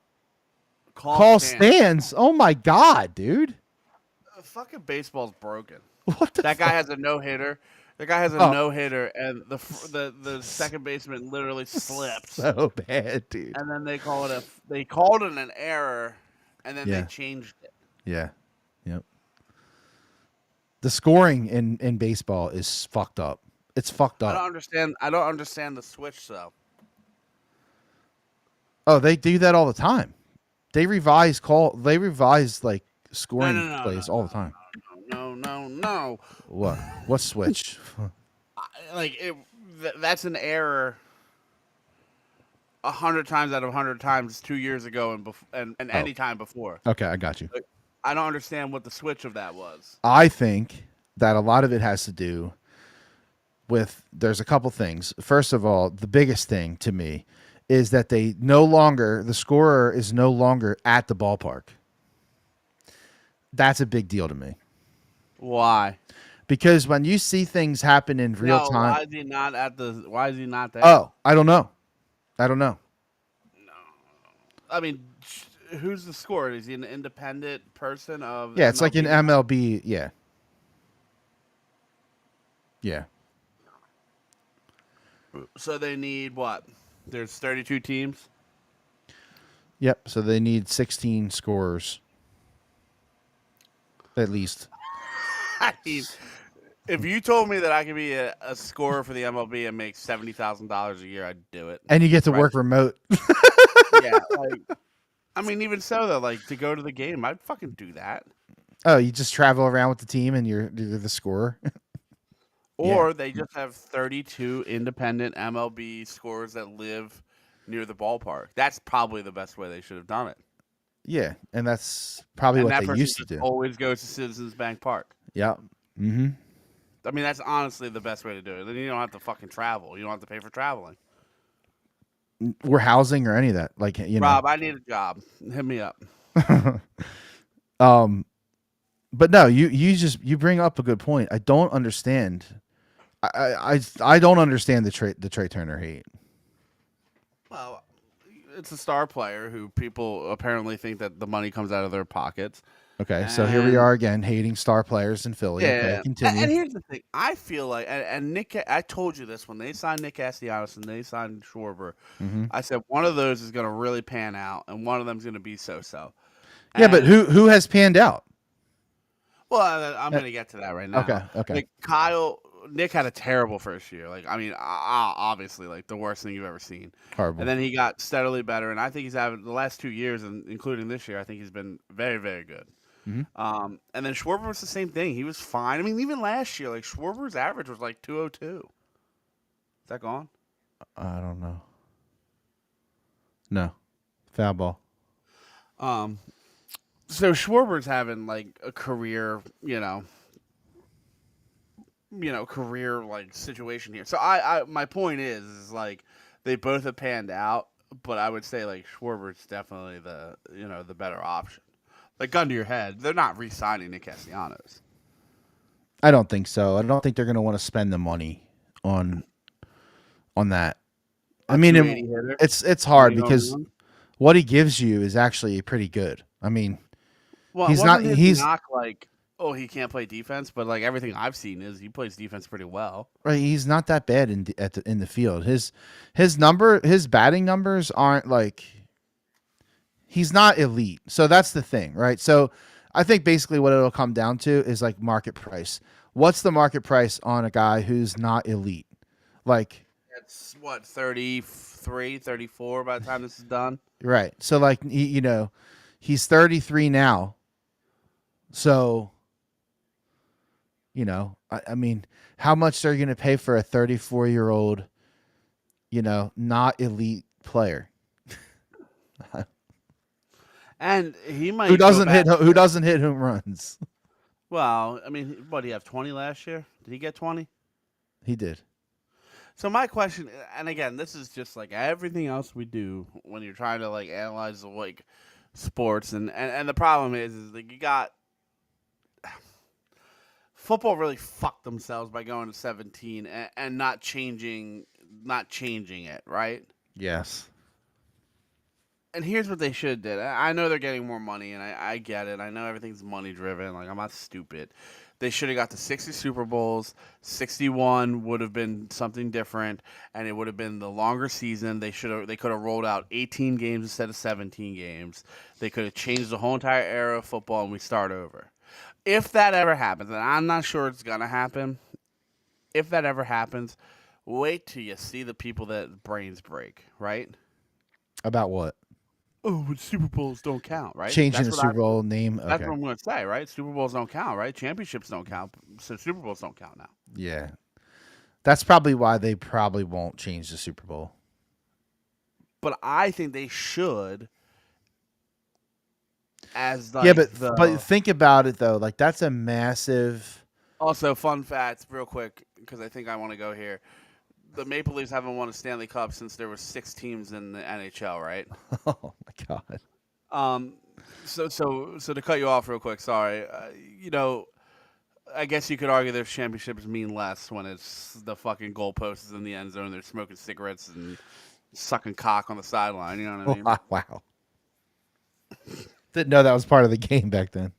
call stands. Oh my god, dude! Fucking baseball's broken. What the? That guy fuck? has a no hitter. The guy has a Oh. no hitter, and the second baseman literally slipped. So bad, dude. And then they called it an error, and then Yeah. they changed it. Yeah. Yep. The scoring in baseball is fucked up. It's fucked I up. don't understand the switch though. Oh, they do that all the time. They revise like scoring No, plays all the time. No. What? What switch? That's an error. 100 times out of 100 times 2 years ago and any time before. Okay, I got you. I don't understand what the switch of that was. I think that a lot of it has to do with there's a couple things. First of all, the biggest thing to me is that the scorer is no longer at the ballpark. That's a big deal to me. Why? Because when you see things happen in real No, time, why is he not at the? Why is he not there? oh, I don't know. I don't know. I mean, who's the scorer? Is he an independent person of Yeah, it's like an MLB? MLB. Yeah. Yeah. So they need what? There's 32 teams. Yep. So they need 16 scorers. At least. I mean, if you told me that I could be a scorer for the MLB and make $70,000 a year, I'd do it. And you get to Right. work remote. Yeah. Like, I mean, even so, though, like to go to the game, I'd fucking do that. Oh, you just travel around with the team and you're the scorer. Or they just have 32 independent MLB scorers that live near the ballpark. That's probably the best way they should have done it. Yeah, and that's probably And what that they person used to just do. always goes to Citizens Bank Park. Yeah. Mm-hmm. I mean, that's honestly the best way to do it. Then you don't have to fucking travel. You don't have to pay for traveling. Or housing or any of that. Like, you know. Rob, I need a job. Hit me up. But no, you bring up a good point. I don't understand. I don't understand the Trey Turner hate. Well, it's a star player who people apparently think that the money comes out of their pockets. Okay, so here we are again hating star players in Philly. Yeah, Okay, continue. and here's the thing: I feel like, and Nick, I told you this when they signed Nick Castellanos and they signed Schwarber. Mm-hmm. I said one of those is going to really pan out, and one of them's going to be so-so. Yeah, but who has panned out? Well, I'm going to get to that right now. Okay. Like Nick had a terrible first year. Like, I mean, obviously, like the worst thing you've ever seen. Horrible. And then he got steadily better, and I think he's having the last 2 years, and including this year, I think he's been very, very good. Mm-hmm. And then Schwarber was the same thing. He was fine. I mean, even last year, like Schwarber's average was like 202. Is that gone? I don't know. No, foul ball. So Schwarber's having like a career, career like situation here. So my point is like they both have panned out, but I would say like Schwarber's definitely the better option. Like gun to your head, they're not re-signing Nick Castellanos. I don't think so. I don't think they're going to want to spend the money on that. I mean, it's hard because what he gives you is actually pretty good. I mean, well, he's not like, oh, he can't play defense, but like everything I've seen is he plays defense pretty well. Right, he's not that bad in the field. His batting numbers aren't like, he's not elite. So that's the thing, right? So I think basically what it'll come down to is like market price. What's the market price on a guy who's not elite? Like, it's what, 33, 34 by the time this is done? Right. So like he's 33 now. So I mean, how much are you going to pay for a 34-year-old, not elite player? And he might who doesn't hit home runs. Well, I mean, what, did he have 20 last year? Did he get 20? He did. So my question, and again, this is just like everything else we do when you're trying to like analyze like sports, and the problem is like you got football really fucked themselves by going to 17 and not changing it, right? Yes. And here's what they should have did. I know they're getting more money, and I get it. I know everything's money driven. Like, I'm not stupid. They should have got to 60 Super Bowls. 61 would have been something different, and it would have been the longer season. They could have rolled out 18 games instead of 17 games. They could have changed the whole entire era of football, and we start over. If that ever happens, and I'm not sure it's gonna happen, if that ever happens, wait till you see the people that brains break, right? About what? Oh, but Super Bowls don't count, right? Changing the Super Bowl name. That's what I'm going to say, right? Super Bowls don't count, right? Championships don't count, so Super Bowls don't count now. Yeah. That's probably why they probably won't change the Super Bowl. But I think they should. As like yeah, but think about it though. Like that's a massive. Also, fun facts, real quick, because I think I want to go here. the Maple Leafs haven't won a Stanley Cup since there were 6 teams in the NHL, right? Oh my god. Um, so to cut you off real quick, sorry. I guess you could argue their championships mean less when it's the fucking goalposts in the end zone. They're smoking cigarettes and sucking cock on the sideline. You know what I mean? Wow. Didn't know that was part of the game back then.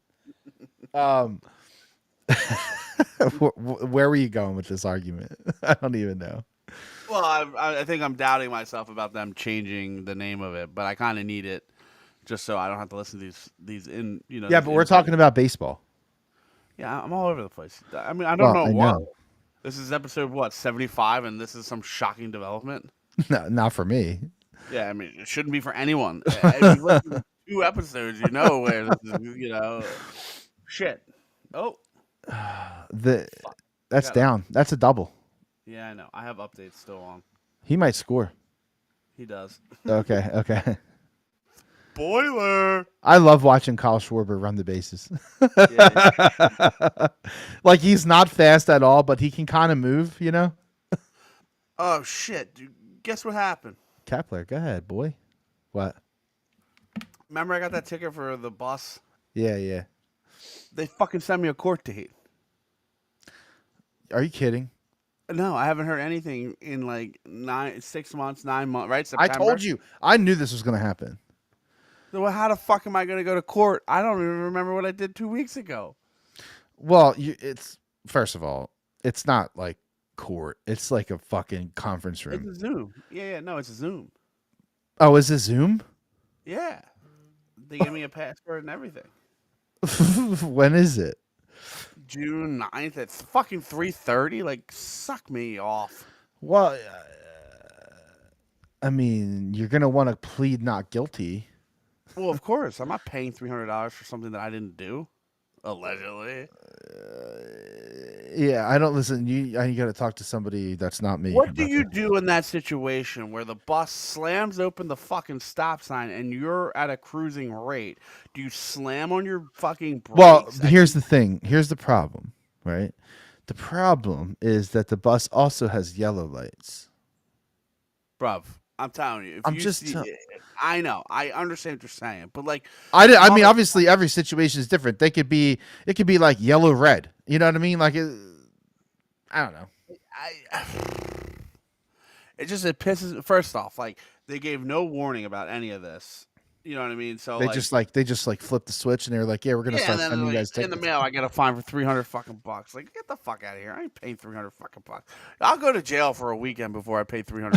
Where were you going with this argument? I don't even know. Well, I think I'm doubting myself about them changing the name of it, but I kind of need it just so I don't have to listen to these in Yeah, but we're talking about baseball. Yeah, I'm all over the place. I mean, I don't know I what. know. This is episode 75, and this is some shocking development. No, not for me. Yeah, I mean, it shouldn't be for anyone. If you listen to 2 episodes, you know where this is, shit. Oh, That's down. That's a double. yeah, I know. I have updates still on. He might score. He does. Okay. Boiler. I love watching Kyle Schwarber run the bases. Yeah. Like he's not fast at all, but he can kind of move, Oh shit, dude! Guess what happened? Kepler, go ahead, boy. What? Remember, I got that ticket for the bus. Yeah. They fucking sent me a court date. Are you kidding? No, I haven't heard anything in like 6 months, 9 months. Right? September? I told you. I knew this was going to happen. So how the fuck am I going to go to court? I don't even remember what I did 2 weeks ago. Well, it's first of all, it's not like court. It's like a fucking conference room. It's a Zoom. Yeah, no, it's a Zoom. Oh, is it Zoom? Yeah. They gave me a password and everything. When is it? June 9th at fucking 3:30. Like, suck me off. Well, I mean, you're going to want to plead not guilty. Well, of course. I'm not paying $300 for something that I didn't do. Allegedly. Yeah, I don't listen. You got to talk to somebody that's not me. What do you do in that situation where the bus slams open the fucking stop sign and you're at a cruising rate? Do you slam on your fucking brakes? Well, here's the thing. Here's the problem, right? The problem is that the bus also has yellow lights. Bruv, I'm telling you. I know. I understand what you're saying, but like, I mean, obviously, every situation is different. It could be like yellow, red. You know what I mean? Like, I don't know. It pisses. First off, like they gave no warning about any of this. You know what I mean? So they just flipped the switch and they were like, yeah, we're gonna start sending you guys tickets. In the mail. I get a fine for $300 fucking bucks. Like, get the fuck out of here! I ain't paying $300 fucking bucks. I'll go to jail for a weekend before I pay $300.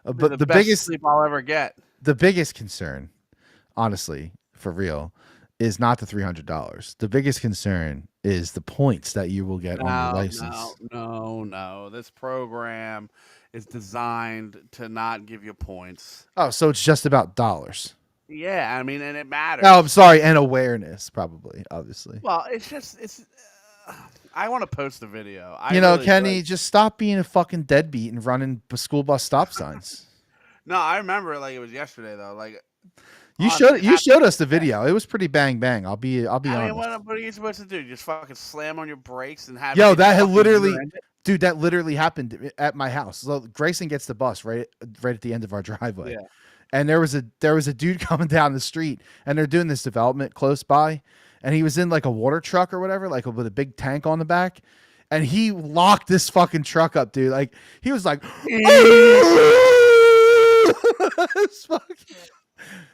But the best biggest sleep I'll ever get. The biggest concern, honestly, for real, is not the $300. The biggest concern is the points that you will get on your license. No. This program is designed to not give you points. Oh, so it's just about dollars. Yeah, I mean, and it matters. Oh, I'm sorry, and awareness, probably, obviously. Well, it's. I want to post the video. Kenny, just stop being a fucking deadbeat and running school bus stop signs. No, I remember it like it was yesterday though. Like you showed us the video. It was pretty bang bang. I'll be honest. What are you supposed to do? Just fucking slam on your brakes and have? Yo, that had literally, dude. That literally happened at my house. So Grayson gets the bus right at the end of our driveway. Yeah. And there was a dude coming down the street, and they're doing this development close by, and he was in like a water truck or whatever, like with a big tank on the back, and he locked this fucking truck up, dude. Like he was like, it's fucking...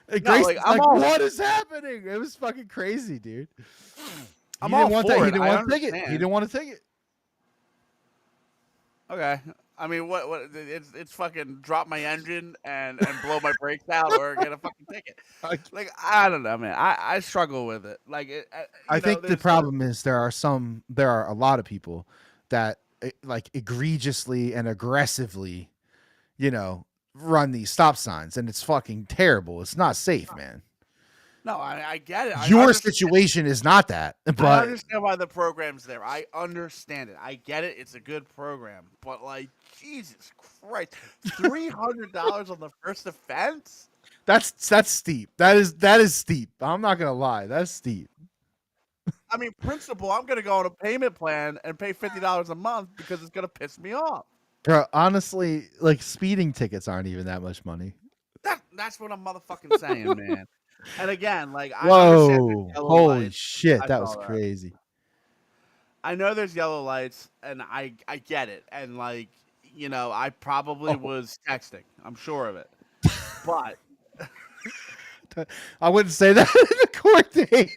what is happening? It was fucking crazy, dude. He didn't want a ticket. He didn't want a ticket. Okay. I mean, what? It's fucking drop my engine and blow my brakes out or get a fucking ticket. Like I don't know, man. I struggle with it. Like I think the problem is there are a lot of people that like egregiously and aggressively, run these stop signs, and it's fucking terrible. It's not safe, man. No, I get it. Your situation is not that, but I understand why the program's there. I understand it. I get it. It's a good program, but like, Jesus Christ, $300 on the first offense? That's steep. That is steep. I'm not gonna lie. That's steep. I mean, principal, I'm gonna go on a payment plan and pay $50 a month because it's gonna piss me off. Bro, honestly, like speeding tickets aren't even that much money. That's what I'm motherfucking saying, man. And again, like I understand there's Whoa. yellow Holy lights. shit. I That was saw that. crazy. I know there's yellow lights, and I get it. And like I probably Oh, was texting. I'm sure of it. But I wouldn't say that in the court date.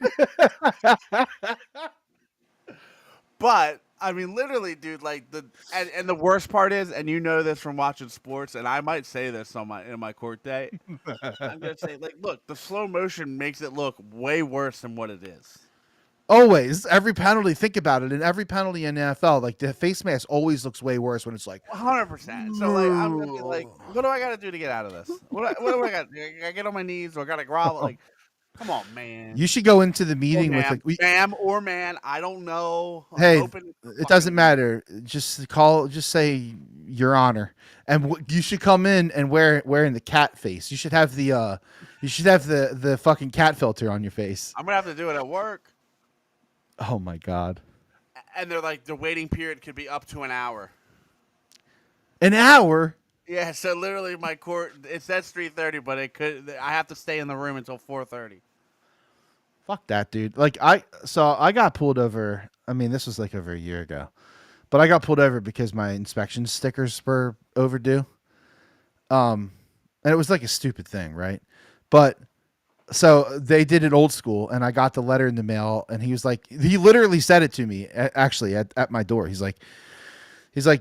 But I mean, literally, dude. Like and the worst part is, and you know this from watching sports, and I might say this on my in my court day. I'm gonna say, like, look, the slow motion makes it look way worse than what it is. Always, every penalty, think about it. In every penalty in the NFL, like the face mask always looks way worse when it's like, 100%. So like, I'm gonna be like, what do I got to do to get out of this? What do I got? I got to get on my knees, or I got to grovel? Like, come on, man. you should go into the Or meeting with ma'am, like, ma'am or man. I don't know. I'm hey, hoping it's it doesn't fucking. matter. Just say Your Honor, and you should come in and wearing the cat face. You should have the fucking cat filter on your face. I'm gonna have to do it at work. Oh my god, And they're like, the waiting period could be up to an hour. an hour. Yeah, so literally my court it says 3:30, but I have to stay in the room until 4:30. Fuck that, dude. Like I got pulled over. I mean, this was like over a year ago, but I got pulled over because my inspection stickers were overdue. And it was like a stupid thing, right? But so they did it old school, and I got the letter in the mail, and he literally said it to me actually at my door. He's like,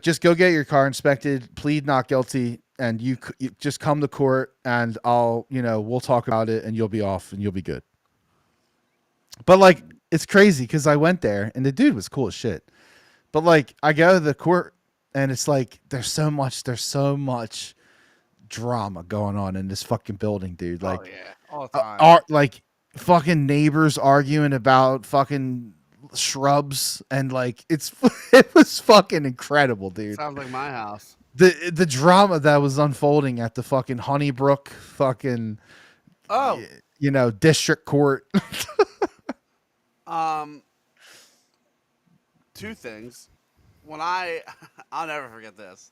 just go get your car inspected, plead not guilty, and you just come to court, and we'll talk about it, and you'll be off, and you'll be good. But like, it's crazy because I went there, and the dude was cool as shit. But like, I go to the court, and it's like there's so much drama going on in this fucking building, dude. Oh Like, yeah, all the time. are like fucking neighbors arguing about fucking shrubs, and like it was fucking incredible, dude. Sounds like my house. The drama that was unfolding at the fucking Honeybrook fucking Oh, district court. um, two things. When I'll never forget this.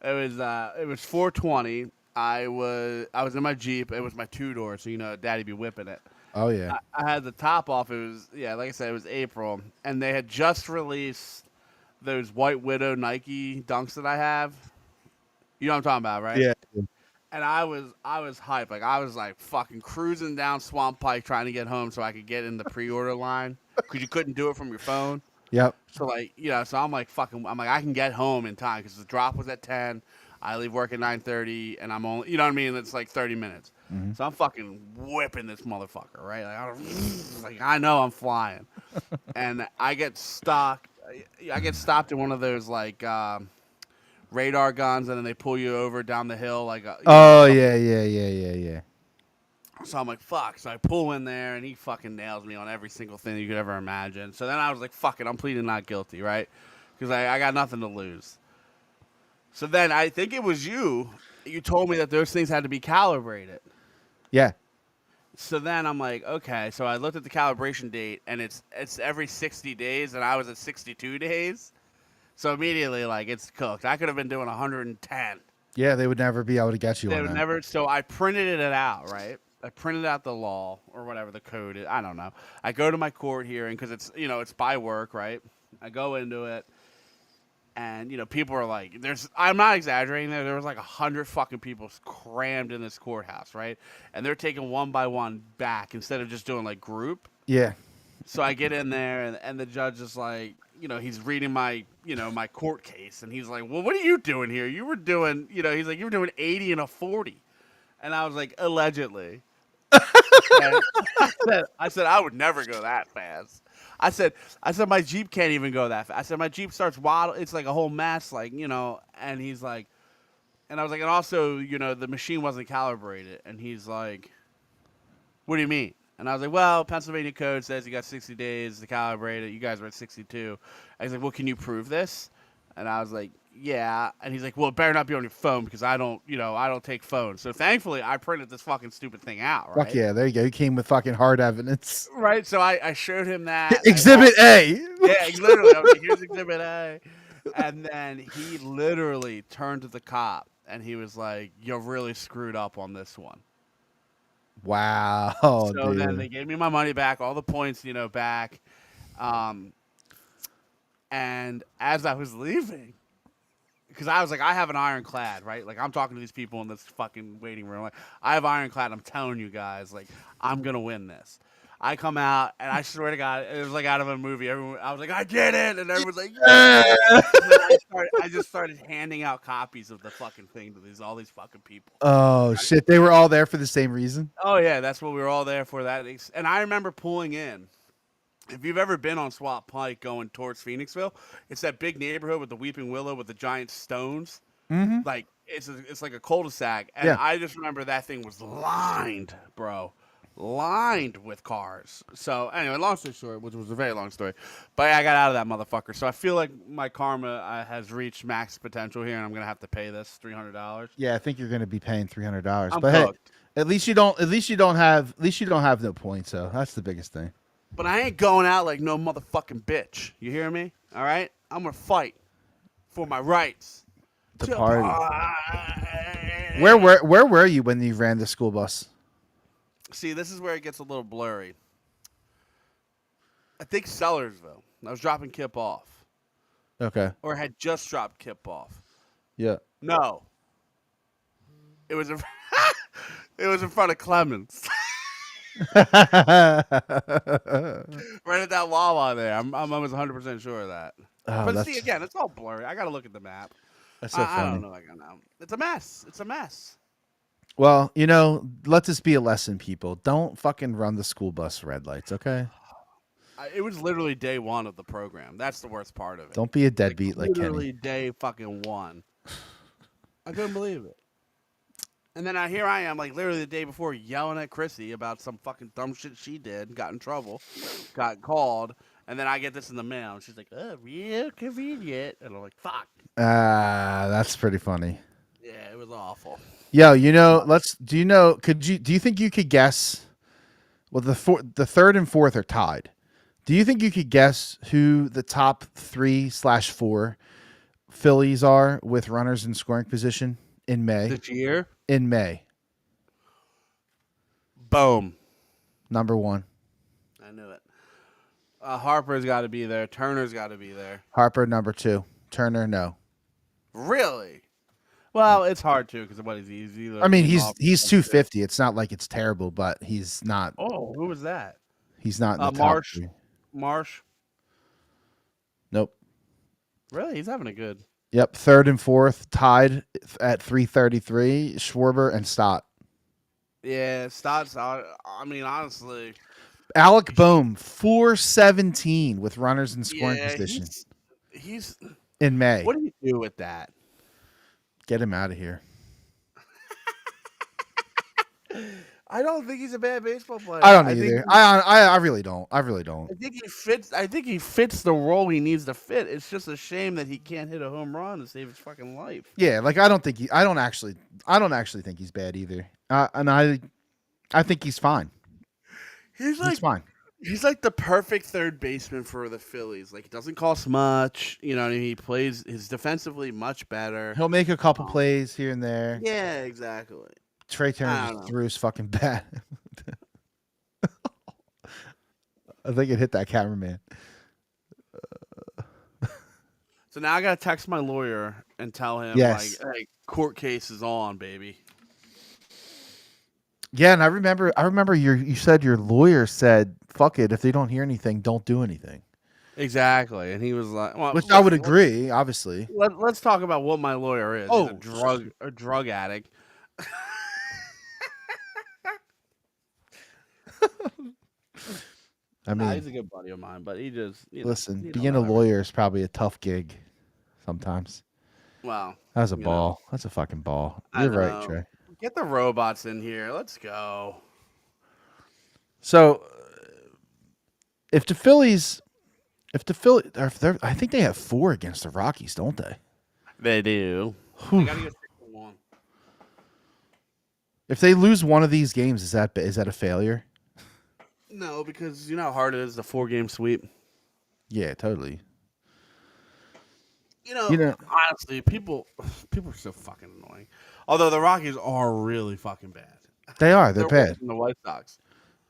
It was 4:20. I was in my Jeep. It was my two door, so Daddy be whipping it. Oh yeah. I had the top off. It was like I said, it was April, and they had just released those White Widow Nike Dunks that I have. You know what I'm talking about, right? Yeah. And I was hyped. Like I was like fucking cruising down Swamp Pike trying to get home so I could get in the pre-order line because you couldn't do it from your phone. Yep. So like so I'm like I can get home in time because the drop was at 10. I leave work at 9:30, and I'm only what I mean. It's like 30 minutes. Mm-hmm. So I'm fucking whipping this motherfucker, right? Like I know I'm flying, and I get stuck. I get stopped in one of those like radar guns, and then they pull you over down the hill, like Oh yeah. So I'm like, fuck. So I pull in there, and he fucking nails me on every single thing you could ever imagine. So then I was like, fuck it, I'm pleading not guilty, right? Because I got nothing to lose. So then I think it was you. You told me that those things had to be calibrated. Yeah. So then I'm like, okay. So I looked at the calibration date, and it's every 60 days, and I was at 62 days. So immediately, like, it's cooked. I could have been doing 110. Yeah, they would never be able to get you They on would that. never. So I printed it out, right? I printed out the law or whatever the code is. I don't know. I go to my court hearing because it's it's by work, right? I go into it, and people are like, I'm not exaggerating. There was like 100 fucking people crammed in this courthouse, right? And they're taking one by one back instead of just doing like group. Yeah. So I get in there, and the judge is like, he's reading my, my court case, and he's like, well, what are you doing here? You were doing, he's like, you were doing 80 and a 40. And I was like, allegedly. I said, I would never go that fast. I said, my Jeep can't even go that fast. I said, my Jeep starts waddle. It's like a whole mess, like, and he's like, and I was like, and also, the machine wasn't calibrated. And he's like, what do you mean? And I was like, well, Pennsylvania code says you got 60 days to calibrate it. You guys were at 62. And he's like, well, can you prove this? And I was like, yeah. And he's like, well, it better not be on your phone because I don't take phones. So thankfully, I printed this fucking stupid thing out, right? Fuck yeah, there you go. You came with fucking hard evidence. Right. So I showed him that. Exhibit A. Yeah, literally. I was like, here's Exhibit A. And then he literally turned to the cop and he was like, "You're really screwed up on this one." Wow, So then they dude. gave me my money back, all the points, back. Um, and as I was leaving, because I was like, I have an ironclad, right? Like I'm talking to these people in this fucking waiting room. Like I have ironclad. I'm telling you guys, like I'm gonna win this. I come out and I swear to God, it was like out of a movie. I was like, I did it, and everyone's like, yeah. And then I just started handing out copies of the fucking thing to all these fucking people. Oh shit, they were all there for the same reason. Oh yeah, that's what we were all there for. That, and I remember pulling in. If you've ever been on Swap Pike going towards Phoenixville, it's that big neighborhood with the Weeping Willow with the giant stones. Mm-hmm. Like it's like a cul-de-sac, and Yeah. I just remember that thing was lined, bro, lined with cars. So anyway, long story short, which was a very long story, but I got out of that motherfucker. So I feel like my karma has reached max potential here, and I'm gonna have to pay this $300. Yeah, I think you're gonna be paying $300. I'm But hey, cooked. at least you don't have no points, so that's the biggest thing. But I ain't going out like no motherfucking bitch. You hear me? All right, I'm gonna fight for my rights. The to party. party. Where were you when you ran the school bus? See, this is where it gets a little blurry. I think Sellersville. I was dropping Kip off, Okay. or had just dropped Kip off. Yeah. No, it was in, it was in front of Clemens, right at that Wawa there. I was 100% sure of that. Oh, But that's see, again, it's all blurry. I gotta look at the map. so I funny. don't know. I don't know. It's a mess. It's a mess. Well, let this be a lesson, people. Don't fucking run the school bus red lights, okay? It was literally day one of the program. That's the worst part of it. Don't be a deadbeat like Literally Kenny. day fucking one. I couldn't believe it. And then here I am, like literally the day before, yelling at Chrissy about some fucking dumb shit she did, got in trouble, got called, and then I get this in the mail. And she's like, "Oh, real convenient," and I'm like, "Fuck." That's pretty funny. Yeah, it was awful. Yo, do you think you could guess? Well, the third and fourth are tied. Do you think you could guess who the top 3/4 Phillies are with runners in scoring position in May? This year, In May, boom. number 1, I knew it. Harper's got to be there. Turner's got to be there. Harper. Number 2, Turner. No, Really? Well, it's hard to because what is he? I mean he's 250. It's not like it's terrible, but he's not. Oh, who was that? He's not in the top Marsh. 3. Marsh. Nope. Really, he's having a good. Yep, third and fourth tied at 333. Schwarber and Stott. Yeah, Stott's. I mean, honestly, Alec Boehm 417 with runners in scoring yeah, position he's. in May. What do you do with that? Get him out of here. I don't think he's a bad baseball player. I don't think either. I really don't. I really don't. I think he fits. I think he fits the role he needs to fit. It's just a shame that he can't hit a home run to save his fucking life. Yeah, like I don't actually think he's bad either. And I think he's fine. He's like He's fine. He's like the perfect third baseman for the Phillies. Like, he doesn't cost much. You know, he plays his defensively much better. He'll make a couple plays here and there. Yeah, exactly. Trey I Turner don't just know. threw his fucking bat. I think it hit that cameraman. So now I gotta text my lawyer and tell him, Yes. like, hey, court case is on, baby. Yeah, and I remember you said your lawyer said, "Fuck it, if they don't hear anything, don't do anything." Exactly, and he was like, well, Which I would agree, obviously. Let's talk about what my lawyer is. Oh, He's a drug addict. I Nah, mean, he's a good buddy of mine, but he just listen, being a lawyer is probably a tough gig sometimes. Well, That was a you ball. know. That's a fucking ball. I You're right, know. Trey. Get the robots in here. Let's go. So, if the Phillies, I think they have 4 against the Rockies, don't they? They do. Whew. They gotta get 6-1. If they lose one of these games, is that a failure? No, because you know how hard it is, the 4-game sweep. Yeah, totally. You know, honestly, people are so fucking annoying. Although the Rockies are really fucking bad. they are. They're They're worse bad. than the White Sox.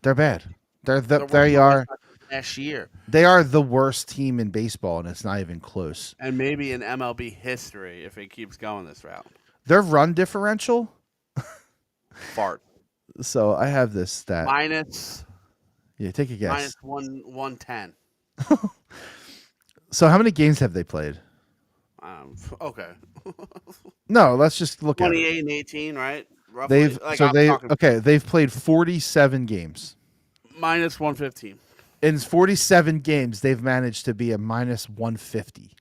They're bad. They're worse than They the White are. Sox last year, They are the worst team in baseball, and it's not even close. and maybe in MLB history if it keeps going this route. Their run differential. Fart So I have this stat. minus Yeah, take a guess. minus 110. So how many games have they played? Okay, No, let's just look at it. 28 and 18, right? Roughly. They've played 47 games. Minus 115. In 47 games, they've managed to be a minus 150.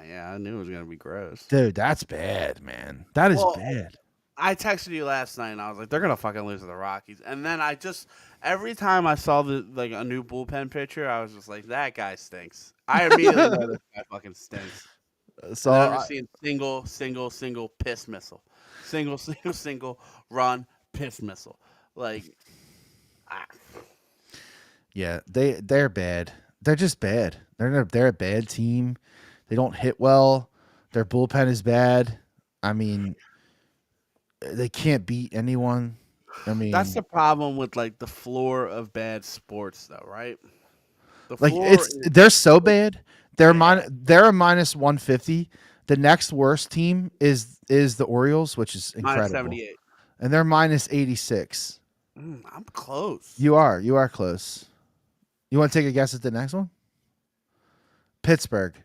Yeah, I knew it was gonna be gross. Dude, that's bad, man. That is bad. I texted you last night and I was like, they're gonna fucking lose to the Rockies. And then every time I saw a new bullpen pitcher, I was just like, that guy stinks. I immediately know this guy fucking stinks. So I've never seen single piss missile, single run piss missile. Like, yeah, they're bad. They're just bad. They're a bad team. They don't hit well. Their bullpen is bad. I mean, they can't beat anyone. I mean, that's the problem with like the floor of bad sports, though, right? They're so bad. They're a minus 150. The next worst team is the Orioles, which is incredible. Minus 78. And they're minus 86. I'm close. You are close. You want to take a guess at the next one? Pittsburgh.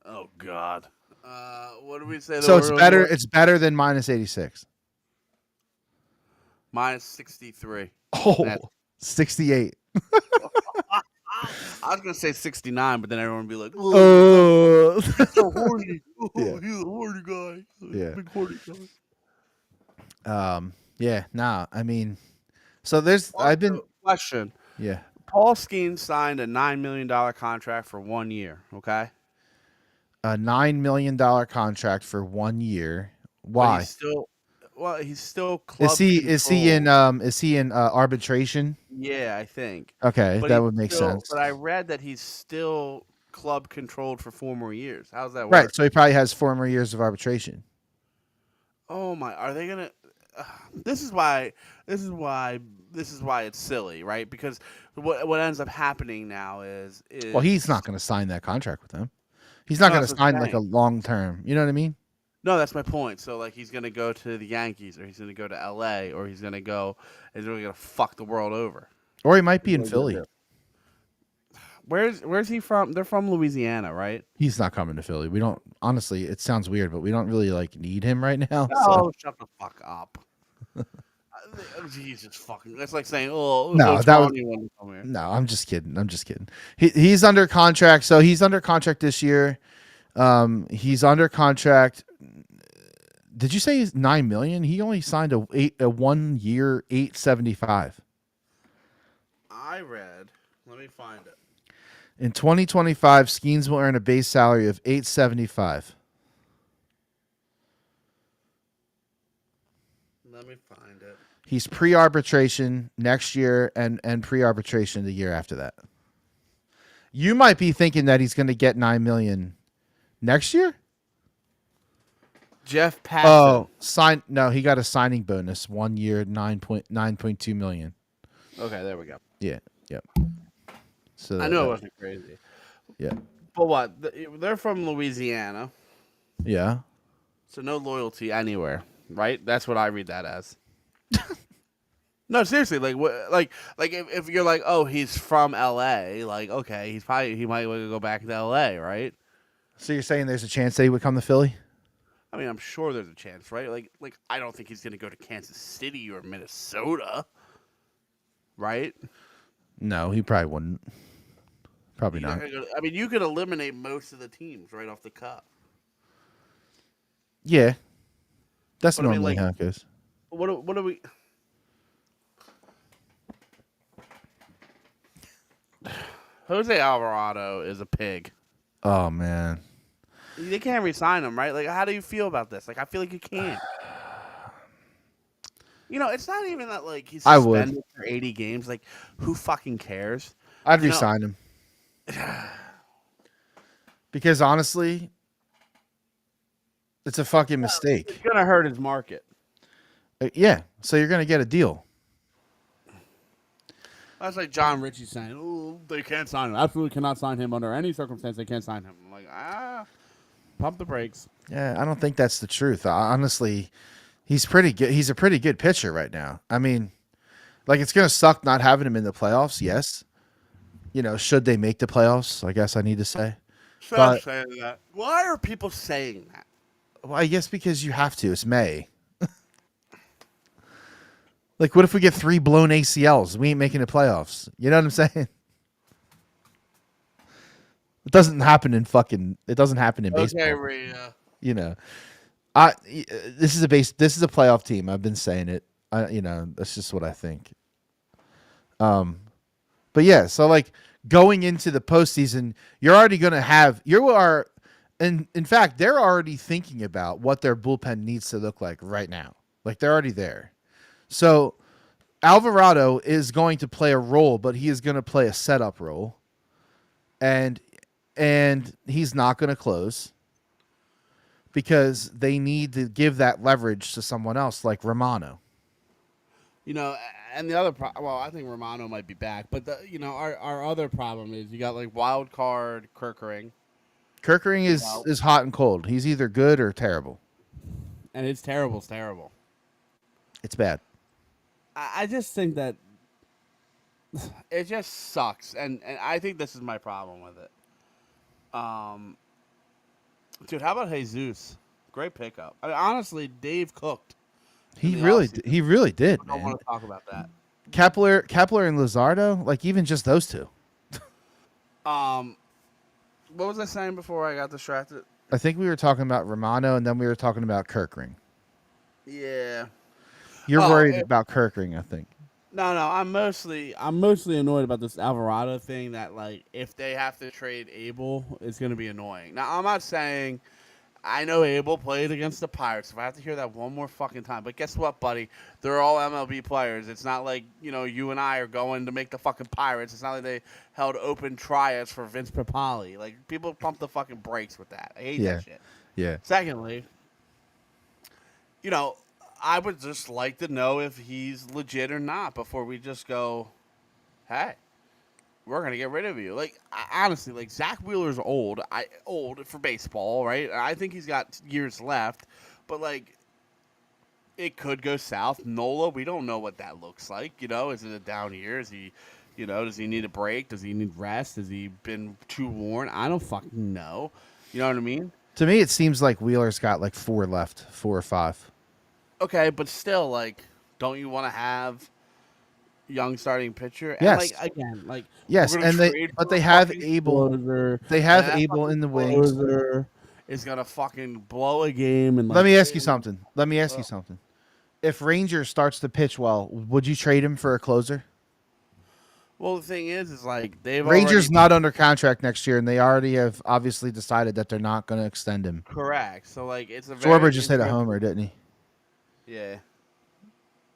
Oh God. What did we say? So it's better. It's better than minus 86. Minus 63. Oh, 68. I was gonna say 69, but then everyone would be like, "Oh, so horny. Yeah. He's a horny guy. Yeah. Big horny guy." Yeah. Nah. I mean, so there's. Question. Yeah. Paul Skeens signed a $9 million contract for 1 year. Okay. A $9 million contract for 1 year. Why? He's still club Is he in arbitration? Yeah, I think. Okay, that would make sense. But I read that he's still club controlled for 4 more years. How's that work? Right, so he probably has 4 more years of arbitration. Oh my! Are they gonna? This is why it's silly, right? Because what ends up happening now is well, he's not going to sign that contract with them. He's not going to sign like a long term. You know what I mean? No, that's my point. So like he's going to go to the Yankees, or he's going to go to L.A., or he's going to go and really going to fuck the world over. Or he might be in Philly. Where's he from? They're from Louisiana, right? He's not coming to Philly. We don't. Honestly, it sounds weird, but we don't really need him right now. Oh, shut the fuck up. Jesus fucking. That's like saying, "Oh, no, no." I'm just kidding. He's under contract, so he's under contract this year. He's under contract. Did you say he's $9 million? He only signed a 1 year $875. I read. Let me find it. In 2025, Skeens will earn a base salary of $875. Let me find it. He's pre-arbitration next year and pre-arbitration the year after that. You might be thinking that he's going to get $9 million next year. Jeff Passan. Oh, no, he got a signing bonus 1 year, $9.2 million. Okay, there we go. Yeah, yep. So I knew it wasn't crazy. Yeah. But what? They're from Louisiana. Yeah. So no loyalty anywhere, right? That's what I read that as. No, seriously, like if you're like, oh, he's from L.A., like, okay, he might want to go back to L.A., right? So you're saying there's a chance that he would come to Philly? I mean, I'm sure there's a chance, right? Like I don't think he's gonna go to Kansas City or Minnesota, right? No, he probably wouldn't. Probably not. I mean, you could eliminate most of the teams right off the cuff. Yeah, that's But I mean, normally like, how it goes. What are we? Jose Alvarado is a pig. Oh man, They can't re-sign him, right? Like, how do you feel about this? Like, I feel like you can't. You know, it's not even that like he's suspended for 80 games. Like, who fucking cares? I'd re-sign him. Because honestly, It's a fucking mistake. It's gonna hurt his market. Yeah. So you're gonna get a deal. That's like John Ritchie saying, "Oh, they can't sign him. Absolutely cannot sign him under any circumstance. They can't sign him." I'm like, pump the brakes. Yeah, I don't think that's the truth. Honestly, he's pretty good. He's a pretty good pitcher right now. I mean, like it's gonna suck not having him in the playoffs. Yes. Should they make the playoffs? I guess I need to say. Stop But saying that. Why are people saying that? well, I guess because you have to. It's May. Like, what if we get 3 blown ACLs? We ain't making the playoffs. You know what I'm saying? It doesn't happen in baseball. Okay, Rhea. You know, I this is a playoff team. I've been saying it. That's just what I think. But yeah, so like going into the postseason, you're already going to have and in fact, they're already thinking about what their bullpen needs to look like right now. Like they're already there. So Alvarado is going to play a role, but he is going to play a setup role, and he's not going to close because they need to give that leverage to someone else like Romano. And the other I think Romano might be back, but our other problem is you got like wild card Kirkering. Kirkering is hot and cold. He's either good or terrible. And it's terrible. It's terrible. It's bad. I just think that it just sucks, and I think this is my problem with it. Dude, how about Jesus? Great pickup. I mean, honestly, Dave cooked. He really did, I don't man. want to talk about that. Kepler and Luzardo, like even just those two. What was I saying before I got distracted? I think we were talking about Romano, and then we were talking about Kirkring. Yeah. You're worried about Kirkring, I think. No, I'm mostly annoyed about this Alvarado thing. That like, if they have to trade Abel, it's gonna be annoying. Now, I'm not saying I know Abel played against the Pirates. If I have to hear that one more fucking time, but guess what, buddy? They're all MLB players. It's not like you and I are going to make the fucking Pirates. It's not like they held open tryouts for Vince Papali. Like people pump the fucking brakes with that. I hate that shit. Yeah. Secondly, I would just like to know if he's legit or not before we just go, hey, we're gonna get rid of you. Like honestly, like Zach Wheeler's old for baseball, right? I think he's got years left, but like it could go south. Nola, we don't know what that looks like. Is it a down year? Is he, does he need a break? Does he need rest? Has he been too worn? I don't fucking know. You know what I mean? To me, it seems like Wheeler's got like 4 left, 4 or 5. Okay, but still, like, don't you want to have young starting pitcher? And Yes. like again, like yes, and they have Abel. They have Abel in the wings. Is gonna fucking blow a game. And let me ask you something. If Ranger starts to pitch well, would you trade him for a closer? Well, the thing is like Ranger's not under contract next year, and they already have obviously decided that they're not going to extend him. Correct. So like it's a Schwarber just hit a homer, didn't he? Yeah.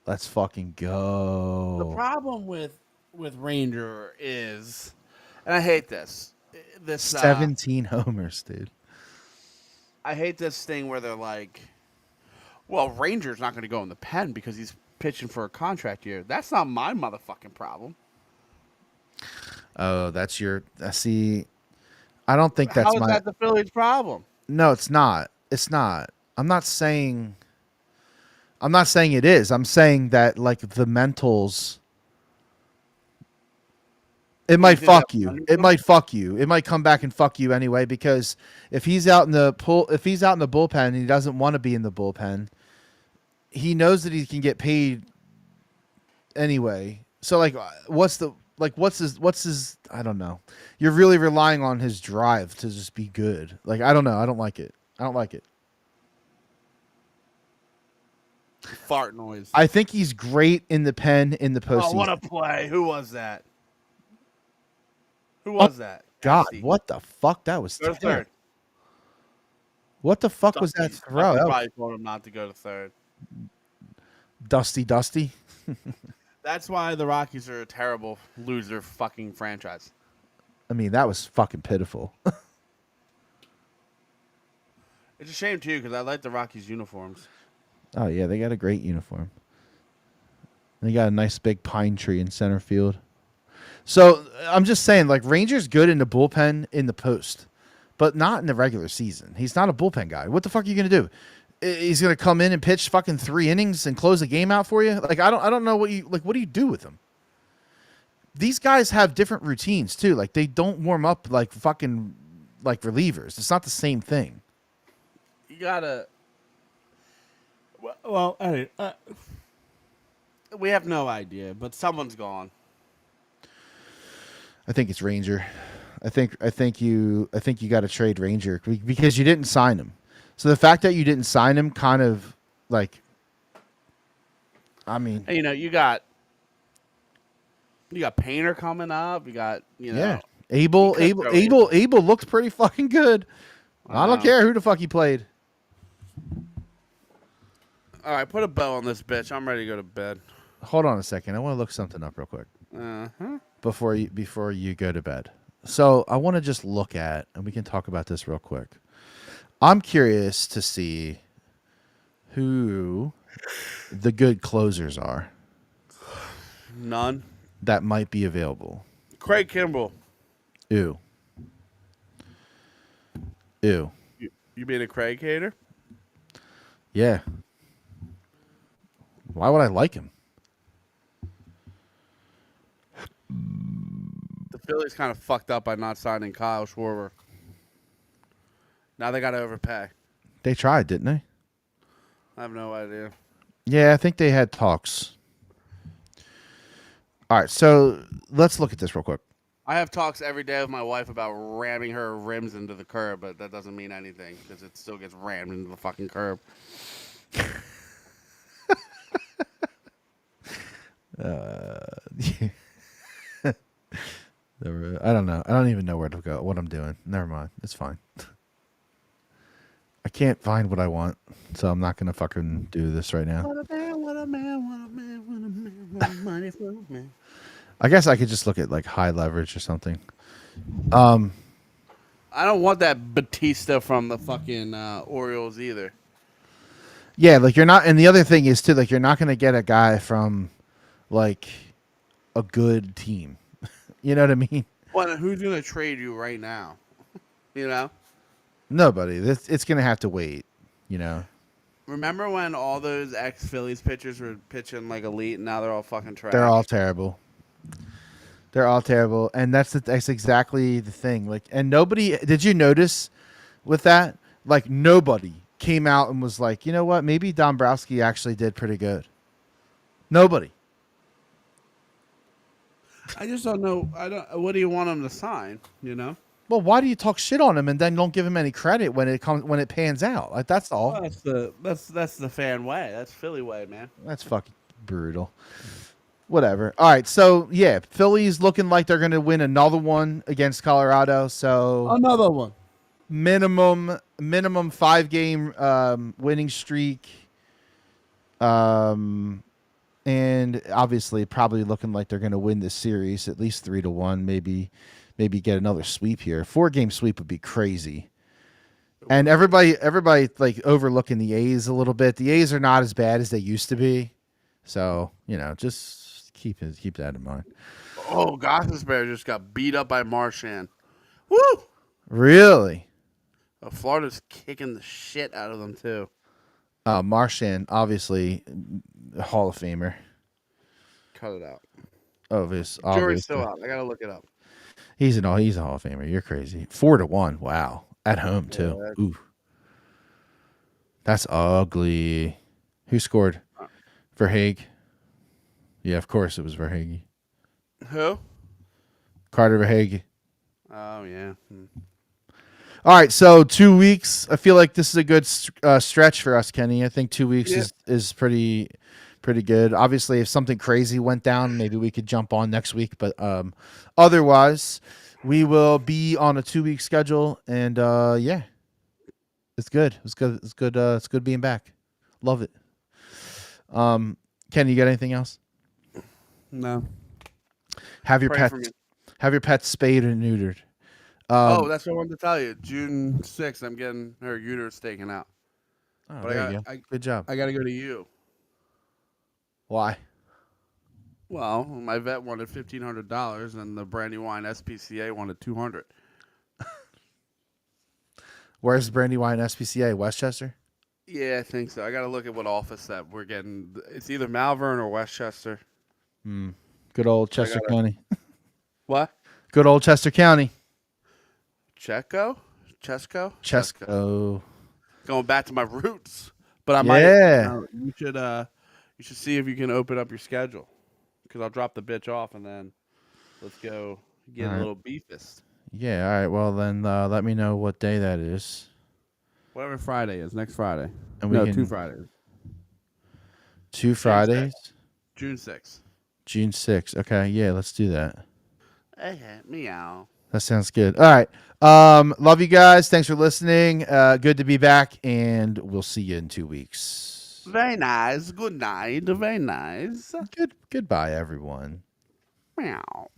Let's fucking go. The problem with Ranger is, and I hate this 17 homers, dude. I hate this thing where they're like, well, Ranger's not going to go in the pen because he's pitching for a contract year. That's not my motherfucking problem. Oh, that's your. See, I don't think that's How is that the Phillies' problem? No, it's not. It's not. I'm not saying it is. I'm saying that like the mentals. It might fuck you. It might fuck you. It might come back and fuck you anyway because if he's out in the bullpen and he doesn't want to be in the bullpen, he knows that he can get paid anyway. So like, what's his? I don't know. You're really relying on his drive to just be good. Like I don't know. I don't like it. Fart noise. I think he's great in the pen in the postseason. Oh, what a play! Who was that? That? God, what the fuck? That was third. What the fuck was that throw? I probably told him not to go to third. Dusty. That's why the Rockies are a terrible loser fucking franchise. I mean, that was fucking pitiful. It's a shame too because I like the Rockies uniforms. Oh yeah, they got a great uniform. They got a nice big pine tree in center field. So I'm just saying, like Rangers good in the bullpen in the post, but not in the regular season. He's not a bullpen guy. What the fuck are you gonna do? He's gonna come in and pitch fucking 3 innings and close the game out for you? Like I don't know what you like. What do you do with him? These guys have different routines too. Like they don't warm up like fucking like relievers. It's not the same thing. You gotta. Well, we have no idea, but someone's gone. I think it's Ranger. I think you got to trade Ranger because you didn't sign him. So the fact that you didn't sign him kind of like, I mean, And, you got Painter coming up. You got yeah, Abel looked pretty fucking good. I don't care who the fuck he played. All right, put a bow on this bitch. I'm ready to go to bed. Hold on a second. I want to look something up real quick Uh-huh. before you go to bed. So I want to just look at, and we can talk about this real quick. I'm curious to see who the good closers are None. that might be available. Craig Kimbrell. Ew. You being a Craig hater? Yeah. Why would I like him? The Phillies kind of fucked up by not signing Kyle Schwarber. Now they got to overpay. They tried, didn't they? I have no idea. Yeah, I think they had talks. All right, so let's look at this real quick. I have talks every day with my wife about ramming her rims into the curb, but that doesn't mean anything because it still gets rammed into the fucking curb. I don't know. I don't even know where to go. What I'm doing. Never mind. It's fine. I can't find what I want, so I'm not gonna fucking do this right now. What a man, what a man, what a man, what a man, what a money for a man. I guess I could just look at like high leverage or something. I don't want that Batista from the fucking Orioles either. Yeah, like you're not, and the other thing is too, like you're not gonna get a guy from like a good team. You know what I mean? Well, who's gonna trade you right now? Nobody. It's gonna have to wait. You know. Remember when all those ex-Phillies pitchers were pitching like elite, and now they're all fucking trash? They're all terrible. They're all terrible, and that's exactly the thing. Like, and nobody. Did you notice with that? Like, nobody came out and was like, you know what? Maybe Dombrowski actually did pretty good. Nobody. I just don't know. What do you want him to sign? Well, why do you talk shit on him and then don't give him any credit when it pans out? Like that's all. Well, that's the fan way. That's Philly way, man. That's fucking brutal. Whatever. All right, so yeah, Philly's looking like they're going to win another one against Colorado. So another one. Minimum 5-game winning streak. And obviously probably looking like they're going to win this series at least 3-1, maybe get another sweep here. 4-game sweep would be crazy. And everybody like overlooking the A's a little bit. The A's are not as bad as they used to be. So, just keep that in mind. Oh, Gothelsberg just got beat up by Marchand. Woo! Really? Florida's kicking the shit out of them too. Marchand, obviously a Hall of Famer. Cut it out. Jury's still out. I gotta look it up. He's a Hall of Famer. You're crazy. 4-1. Wow. At home too. Yeah, Ooh. That's ugly. Who scored? Verhaeghe. Yeah, of course it was Verhaeghe. Who? Carter Verhaeghe. Oh yeah. All right, so 2 weeks. I feel like this is a good stretch for us, Kenny. I think 2 weeks is pretty good. Obviously, if something crazy went down, maybe we could jump on next week. But otherwise, we will be on a 2-week schedule, and yeah, it's good. It's good. It's good. It's good being back. Love it. Kenny, you got anything else? No. Have your pets spayed or neutered. Oh, that's what I wanted to tell you. June 6th, I'm getting her uterus taken out. Oh, But there you go. Good job. I got to go to you. Why? Well, my vet wanted $1,500, and the Brandywine SPCA wanted $200. Where's the Brandywine SPCA? Westchester? Yeah, I think so. I got to look at what office that we're getting. It's either Malvern or Westchester. Good old So I Chester gotta- County. What? Good old Chester County. Chesco? Chesco? Chesco. Going back to my roots. But I might. Yeah. You should see if you can open up your schedule, because I'll drop the bitch off and then let's go get All a right. little beefist. Yeah. All right. Well, then let me know what day that is. Whatever Friday is, next Friday. And we No, can- 2 Fridays. 2 Fridays? June 6th. June 6th. Okay. Yeah. Let's do that. Okay, meow. That sounds good. All right. Love you guys. Thanks for listening. Good to be back, and we'll see you in 2 weeks. Very nice. Good night. Very nice. Goodbye, everyone. Meow.